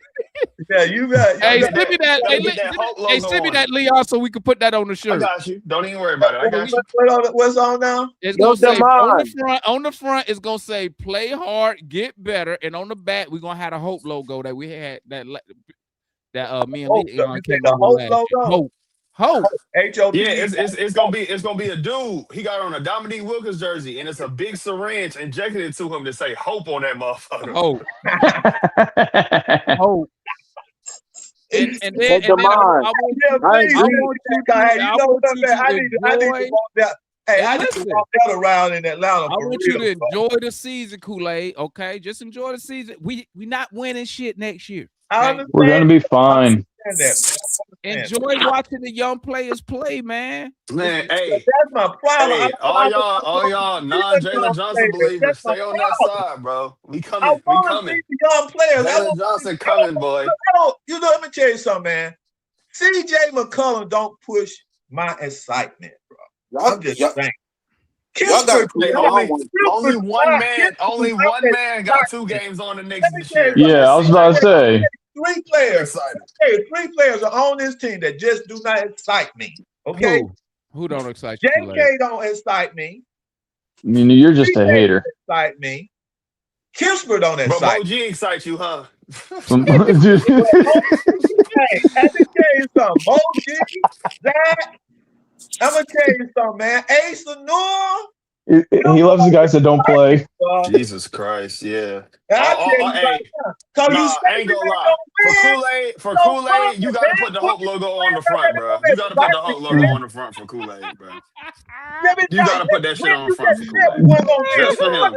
I: Yeah, you got.
E: Hey, send me that. Hey, send me that, Leon, so we can put that on the shirt.
J: I got you. Don't even worry about it. I got you.
I: What's on now?
E: It's gonna say on the front. It's gonna say "Play hard, get better," and on the back we're gonna have the Hope logo that we had that me and Leon came up with last year. Hope.
I: H-O-P.
J: Yeah, it's gonna be a dude. He got on a Dominique Wilkins jersey, and it's a big syringe injected into him to say "Hope" on that motherfucker.
E: Hope. Hope. And then I want you to walk that around in Atlanta. I want you to enjoy the season, Kool-Aid. Okay, just enjoy the season. We not winning shit next year.
F: Okay? We're gonna be fine.
E: Enjoy watching the young players play, man.
J: Man, hey,
I: that's my problem.
J: Hey, all y'all non-Jalen Johnson believers, stay on that side, bro. We coming. We coming.
I: Young players.
J: Jalen Johnson coming, boy.
I: You know, let me tell you something, man. CJ McCollum don't push my excitement, bro. I'm just saying.
J: Only one man got 2 games on the Knicks this year.
F: Yeah, I was about to say.
I: 3 players. Hey, 3 players are on this team that just do not excite me. Okay.
E: Who don't excite you?
I: JK don't excite me.
F: I mean, you're just a hater.
I: Excite me. Kisper don't excite
J: me. But OG excites you, huh?
I: Hey, let me tell you something. OG, Zach, I'm gonna tell you something, man. Ace Anur.
F: He loves the guys that don't play.
J: Jesus Christ, yeah.
I: I
J: ain't gonna lie. For Kool-Aid, you gotta put the Hope logo on the front, bro. You gotta put the Hope logo on the front for Kool-Aid, bro. You gotta put that shit on the front for Kool-Aid. Just for him.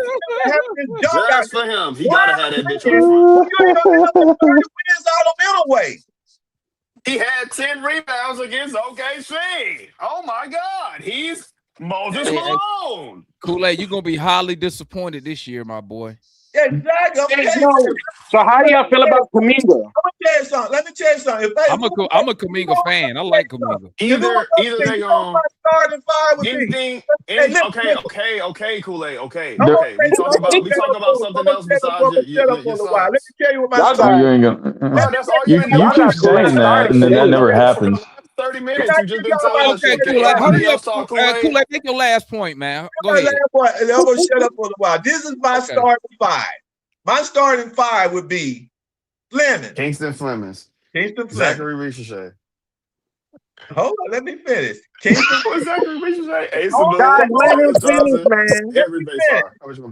J: Just for him. He gotta have that bitch on the front. He had 10 rebounds against OKC. Oh my God. He's Moses Malone.
E: Kool-Aid, you're gonna be highly disappointed this year, my boy.
I: Exactly.
K: So how do y'all feel about Kuminga?
I: Let me tell you something.
E: I'm a Kuminga fan. I like Kuminga.
J: Either they gonna
I: starting 5 with
J: anything. Okay, Kool-Aid. Okay. We talk about something else besides your
I: Let me tell you what my
F: you keep saying that, and then that never happens.
J: 30 minutes. You just been telling us.
E: Kool-Aid, make your last point, man. Go ahead.
I: I'm gonna shut up for a while. This is my starting 5. My starting 5 would be Fleming.
J: Kingston Fleming. Zachary Risacher.
I: Hold on, let me finish. Kingston
J: Zachary Risacher. Ace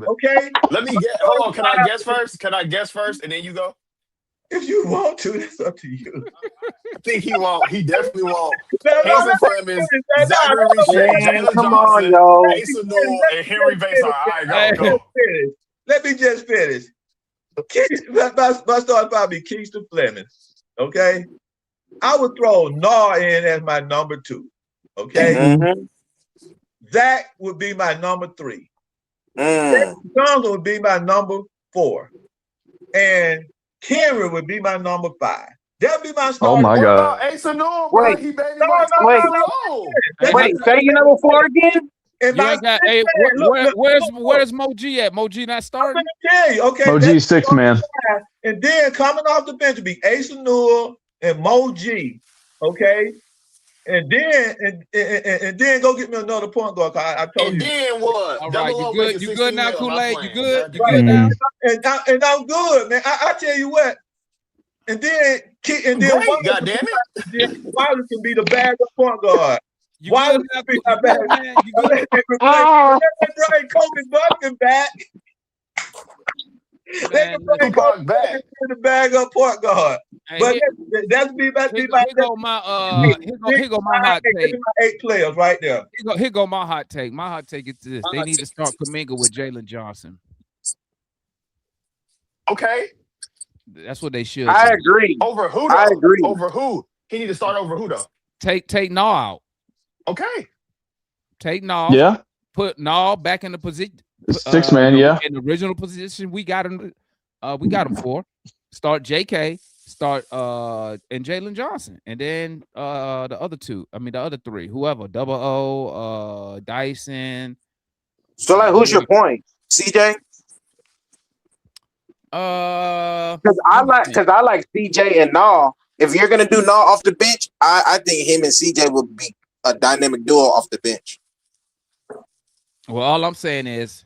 I: Okay.
J: Let me get. Hold on. Can I guess first? And then you go.
I: If you want to, that's up to you.
J: I think he won't. He definitely won't. Kingston Fleming, Zachary Risacher, Jalen Johnson, Ace Anur, and Henry Vason. All right, go.
I: Let me just finish. My starting 5 be Kingston Fleming. Okay. I would throw Nar in as my number 2. Okay.
K: Mm-hmm.
I: Zach would be my number 3. Johnson would be my number 4. And Henry would be my number 5. That'd be my starting.
F: Oh my God.
J: Ace Anur,
K: wait,
J: he baby
K: wait, say your number 4 again?
E: Where's Moji at? Moji not starting?
I: I'm gonna tell you, okay.
F: Moji's 6 man.
I: And then coming off the bench would be Ace Anur and Moji. Okay. and then go get me another point guard. I told
J: And
I: you.
J: then what?
E: All right,
J: Double
E: you
J: O
E: good?
J: making
E: You
J: 16
E: good now,
J: mil, not
E: Kool-Aid? You
J: playing.
E: good? You
J: Goddamn.
E: good now?
I: And I'm good, man. I tell you what. And then
J: Great, goddamn it.
I: Wiley can be the backup point guard.
E: You
I: Wiley
E: good now?
I: can be
E: You
I: our
E: good,
I: backup.
E: man? You good?
I: Let Brian Kobe Bucket back. Let
E: Man,
I: Brian
E: listen.
I: Kobe
J: Tupac back.
I: be the backup point guard.
E: Hey,
I: But
E: here,
I: that's be my
E: here go my here go my hot take.
I: 8 players right there.
E: Here go my hot take. My hot take is this: they need to start Kuminga with Jalen Johnson.
J: Okay.
E: That's what they should.
K: I
E: do.
K: agree.
J: Over who though?
K: I agree.
J: Over who? He need to start over who though?
E: Take Naw out.
J: Okay.
E: Take Naw.
F: Yeah.
E: Put Naw back in the position.
F: Six man, yeah.
E: In the original position we got him. We got him for. Start JK. Start and Jalen Johnson, and then the other two. I mean the other three. Whoever. Double O. Dyson.
K: So like, who's your point, CJ? Because I like CJ and Naw. If you're gonna do Naw off the bench, I think him and CJ would be a dynamic duo off the bench.
E: Well, all I'm saying is,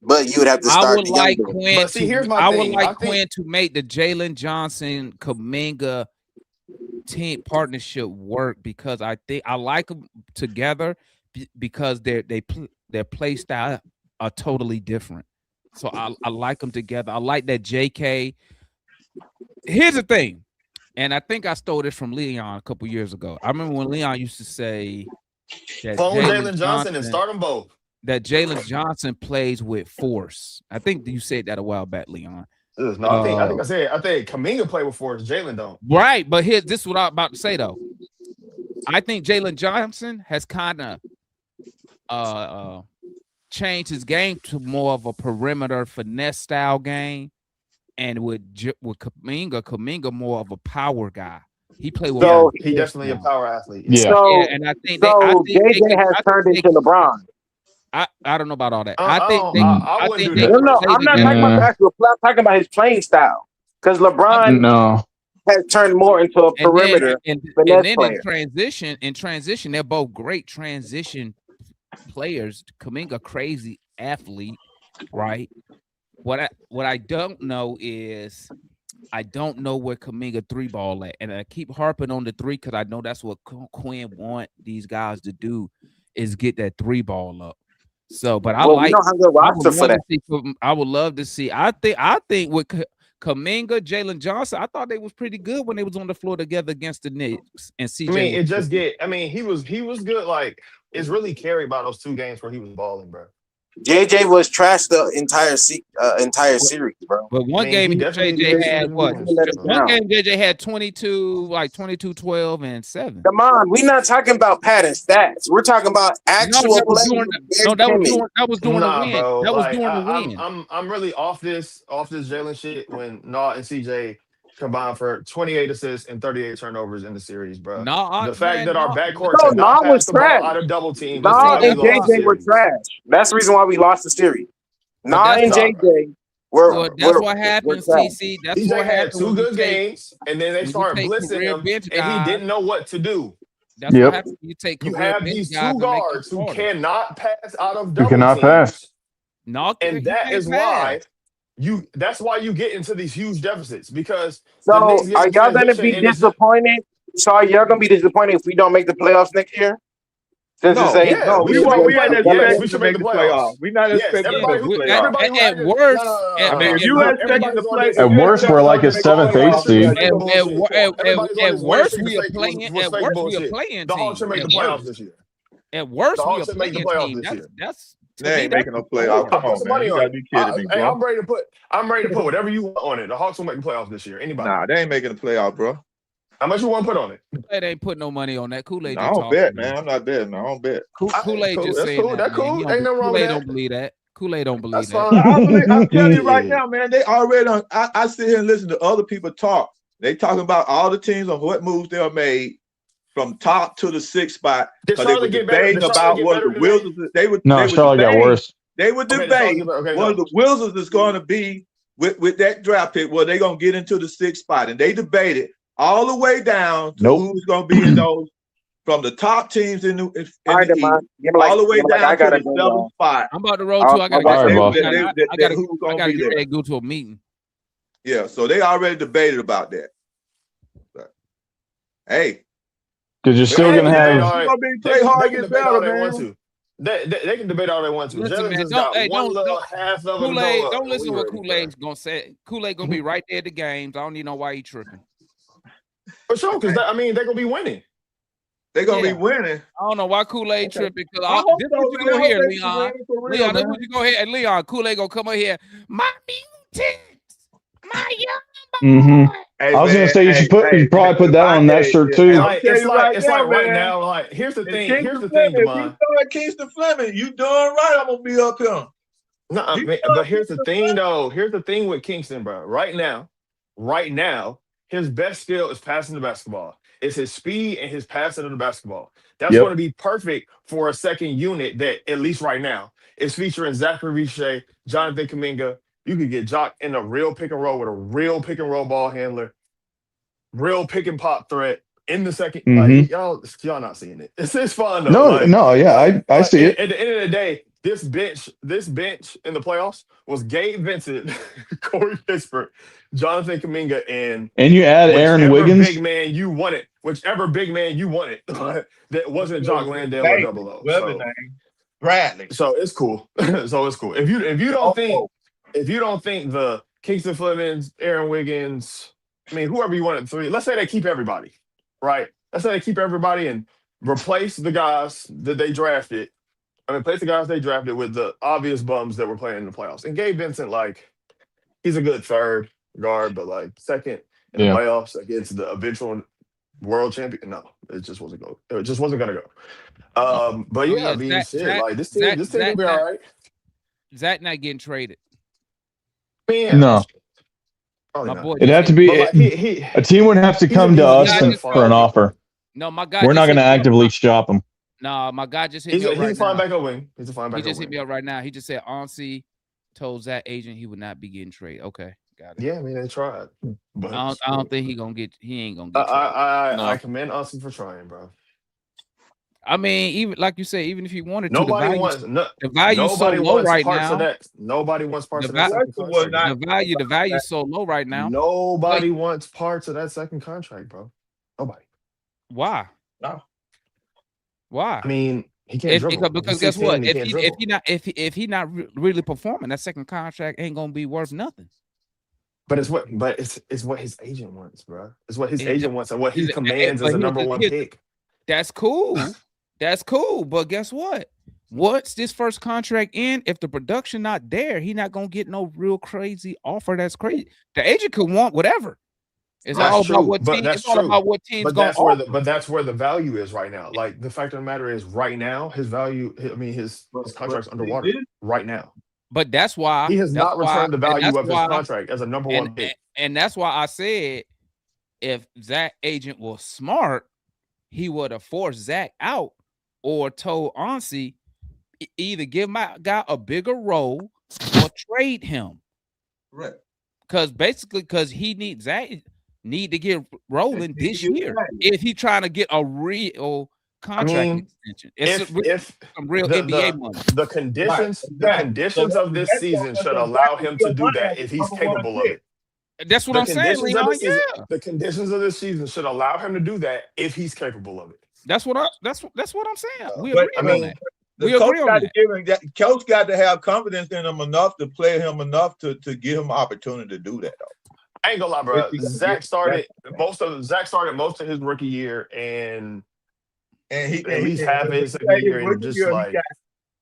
K: but you would have to start.
E: I would like Quinn.
J: But see, here's my
E: I
J: thing.
E: would like
J: I think-
E: Quinn to make the Jalen Johnson Kuminga team partnership work because I think I like them together because their play style are totally different. So I like them together. I like that JK. Here's the thing, and I think I stole this from Leon a couple years ago. I remember when Leon used to say that
J: Phone Jalen Johnson and start them both.
E: That Jalen Johnson plays with force. I think you said that a while back, Leon.
J: No, I think Kuminga play with force. Jalen don't.
E: Right, but this is what I'm about to say though. I think Jalen Johnson has kind of changed his game to more of a perimeter finesse style game, and with Kuminga more of a power guy. He played with.
K: So
J: he definitely a power athlete.
F: Yeah.
K: So,
E: and I think
K: JJ has turned into LeBron.
E: I don't know about all that.
J: I wouldn't do that.
K: No, I'm not talking about basketball. I'm talking about his playing style. Because LeBron has turned more into a perimeter
E: and
K: then
E: player. In transition, they're both great transition players. Kuminga, crazy athlete, right? What I don't know is I don't know where Kuminga three ball at, and I keep harping on the three because I know that's what Quinn want these guys to do is get that three ball up. So, but I like. I would love to see. I think with Kuminga, Jalen Johnson, I thought they was pretty good when they was on the floor together against the Knicks and CJ.
J: He was good. Like it's really carried by those 2 games where he was balling, bro.
K: JJ was trashed the entire series, bro.
E: But one game JJ had what? One game JJ had 22, 12, and 7.
K: Come on, we're not talking about pad and stats. We're talking about actual play.
E: That was during the win.
J: Bro,
E: that was during the win.
J: I'm really off this Jalen shit when Naw and CJ combined for 28 assists and 38 turnovers in the series, bro. The fact that our backcourt could not pass the ball out of double team.
K: Naw and JJ were trash. That's the reason why we lost the series. Naw and JJ were.
E: That's what happened, CC. That's what
J: had
E: happened.
J: 2 good games, and then they started blitzing him, and he didn't know what to do.
E: That's what happens.
J: You have these 2 guards who cannot pass out of double
F: You cannot pass.
J: And that is why. That's why you get into these huge deficits because
K: are y'all gonna be disappointed? So are y'all gonna be disappointed if we don't make the playoffs next year?
I: We should make the playoffs. We're not expecting the playoffs.
E: At worst,
I: if you expect the playoffs,
F: at worst we're like a 7th, 8th seed.
E: At worst we are playing. At worst we are playing.
J: The Hawks should make the playoffs this year.
E: At worst
J: the
E: we
J: Hawks
E: are
J: should make the playoffs this year.
E: That's.
I: They ain't making no playoffs. Come on, man. You gotta be kidding me, bro.
J: I'm ready to put whatever you want on it. The Hawks will make the playoffs this year. Anybody?
I: Nah, they ain't making the playoffs, bro.
J: How much you want to put on it?
E: Kool-Aid ain't putting no money on that. Kool-Aid.
I: I don't bet, man. I'm not betting. I don't bet.
E: Kool-Aid just saying
J: cool. That's cool. Ain't nothing wrong with that.
E: Kool-Aid don't believe that. Kool-Aid don't believe that.
I: I'm telling you right now, man. They already on. I sit here and listen to other people talk. They talking about all the teams on what moves they made from top to the 6th spot. Because they were debating about what the Wizards.
F: Charlotte got worse.
I: They would debate what the Wizards is going to be with that draft pick. Well, they're going to get into the 6th spot, and they debated all the way down to who's going to be in those from the top teams in
K: All
I: the
K: right,
I: East,
K: Demond.
I: all the way
K: Give me
I: down
K: I
I: to
K: gotta
I: the
K: go,
I: 7th
K: y'all.
I: spot.
E: I'm about to roll too. I gotta
K: All
E: get
K: right,
E: ready.
K: boss.
E: I gotta
I: Who's
E: I
I: gonna
E: gotta
I: be
E: get
I: there?
E: ready to go to a meeting.
I: Yeah, so they already debated about that. But, hey,
F: Because you're still
I: hey,
F: going to
I: man,
F: have.
I: you gonna be play hard,
J: can
I: get
J: debate all
I: better,
J: they want
I: man.
J: to. They can debate all they want to.
E: Listen,
J: Jalen
E: man,
J: just got one
E: don't
J: little half level to
E: Kool-Aid.
J: go up.
E: Don't listen
J: We
E: to what
J: ready,
E: Kool-Aid's gonna say. Kool-Aid gonna be right there at the games. I don't even know why he tripping.
J: For sure, because they're gonna be winning.
I: They're gonna be
E: Yeah.
I: winning.
E: I don't know why Kool-Aid
I: Okay.
E: tripping. Cause
I: I hope
E: this
I: so,
E: what you
I: man. I
E: gonna
I: hope
E: hear,
I: they be
E: Leon.
I: winning for real,
E: Leon, this
I: man.
E: what you gonna hear. And Leon, Kool-Aid gonna come up here. My mutants, my young boy.
I: Hey,
F: I was going to
I: man,
F: say you should probably put that on that shirt too.
I: I'm telling you right now,
J: right
I: man.
J: now. Like here's the
I: It's
J: thing.
I: Kingston
J: Here's the thing,
I: Fleming. If you
J: Demond.
I: start Kingston Fleming, you doing right. I'm gonna be up here.
J: No,
I: You
J: man,
I: start
J: but here's the
I: Kingston
J: thing, though. Here's the thing with Kingston, bro. Right now, his best skill is passing the basketball. It's his speed and his passing of the basketball. That's going to
F: Yep.
J: be perfect for a second unit that, at least right now, is featuring Zach Risacher, Jonathan Kuminga. You could get Jock in a real pick and roll with a real pick and roll ball handler, real pick and pop threat in the second. Like y'all not seeing it. It's fun though.
F: No, yeah, I see it.
J: At the end of the day, this bench in the playoffs was Gabe Vincent, Corey Kispert, Jonathan Kuminga, and
F: you add Aaron Wiggins.
J: Whichever big man you wanted, that wasn't Jock Landale or Double O.
I: Whatever his name. Bradley.
J: So it's cool. So it's cool. If you don't think the Kingston Flemings, Aaron Wiggins, I mean whoever you want at 3, let's say they keep everybody, right? Let's say they keep everybody and replace the guys that they drafted. Replace the guys they drafted with the obvious bums that were playing in the playoffs. And Gabe Vincent, like, he's a good third guard, but like second in the playoffs against the eventual world champion. No, it just wasn't gonna go. But yeah, I mean, this team will be all right.
E: Zach not getting traded.
J: Yeah.
F: No.
E: My boy
F: It'd have to be a team would have to come to us for an offer.
E: No, my guy.
F: We're not going to actively shop him.
E: No, my guy just hit me up right now.
J: He's a fine backup wing. He's a fine backup
E: He just
J: wing.
E: hit me up right now. He just said Ansi told Zach agent he would not be getting traded. Okay, got it.
J: Yeah, I mean they tried, but
E: I don't think he ain't gonna get traded.
J: I commend Ansi for trying, bro.
E: I mean, even like you say, even if he wanted to,
J: nobody wants
E: the value so low right now.
J: Nobody wants parts of that second contract.
E: The value is so low right now.
J: Nobody wants parts of that second contract, bro. Nobody.
E: Why?
I: No.
E: Why?
J: I mean, he can't dribble.
E: Because guess what? If he not really performing, that second contract ain't gonna be worth nothing.
J: But it's what his agent wants, bro. It's what his agent wants and what he commands as a number one pick.
E: That's cool. That's cool. But guess what? Once this first contract in, if the production not there, he not gonna get no real crazy offer. That's crazy. The agent could want whatever. It's all about what team. It's all about what team's going to
J: But that's where the value is right now. Like the fact of the matter is, right now, his value. I mean, his contract's underwater right now.
E: But that's why
J: he has not returned the value of his contract as a number one pick.
E: And that's why I said, if Zach agent was smart, he would have forced Zach out or told Ansi either give my guy a bigger role or trade him.
I: Right.
E: Because he needs Zach need to get rolling this year if he trying to get a real contract extension. It's some real NBA money.
J: The conditions of this season should allow him to do that if he's capable of it.
E: That's what I'm saying, Leon.
J: The conditions of this season should allow him to do that if he's capable of it.
E: That's what I'm saying. We agree on that.
I: The coach got to have confidence in him enough to play him enough to give him opportunity to do that, though.
J: I ain't gonna lie, bro. Zach started most of his rookie year, and he at least half his second year, and just like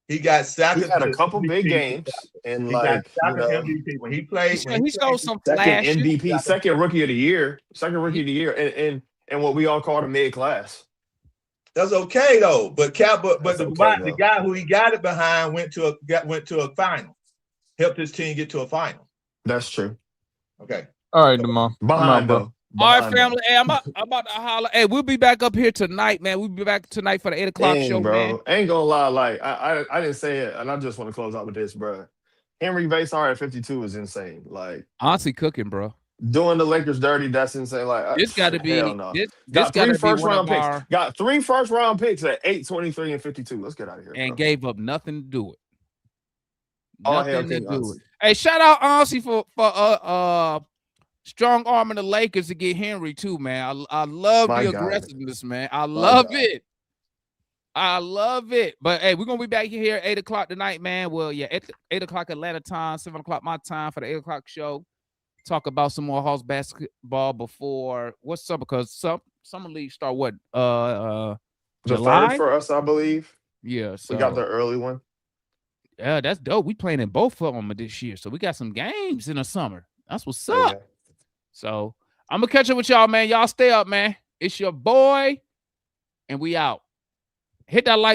I: he got second.
J: He had a couple big games, and like
I: MVP when he played.
E: He showed some
J: second MVP, second rookie of the year, and what we all called a mid class.
I: That's okay though, but the guy who he got it behind went to a final, helped his team get to a final.
J: That's true.
I: Okay.
F: All right, Demond.
J: Behind though.
E: All right, family. Hey, I'm about to holler. Hey, we'll be back up here tonight, man. We'll be back tonight for the 8 o'clock show,
J: bro.
E: man.
J: I ain't gonna lie, like I didn't say it, and I just want to close out with this, bro. Henry Vasar at 52 is insane. Like
E: Ansi cooking, bro.
J: doing the Lakers dirty. That's insane. Like,
E: This got to
J: hell
E: be
J: no.
E: this
J: Got
E: got
J: 3
E: to be
J: first
E: one
J: round
E: of
J: picks.
E: our,
J: Got 3 first round picks at 8, 23, and 52. Let's get out of here,
E: and
J: bro.
E: gave up nothing to do it.
J: All hail
E: Nothing to
J: King
E: do
J: Unsi.
E: it. Hey, shout out Ansi for strong arming the Lakers to get Henry too, man. I love
J: My
E: the
J: God.
E: aggressiveness, man. I
J: My
E: love
J: God.
E: it. I love it. But hey, we're gonna be back here at 8 o'clock tonight, man. Well, yeah, 8 o'clock Atlanta time, 7 o'clock my time for the 8 o'clock show. Talk about some more Hawks basketball before what's up, because summer league start what?
J: The
E: July
J: 3rd for us, I believe.
E: Yeah, so
J: We got the early one.
E: yeah, that's dope. We playing in both of them this year, so we got some games in the summer. That's what's
J: There you
E: up.
J: go.
E: So I'm gonna catch up with y'all, man. Y'all stay up, man. It's your boy, and we out. Hit that like.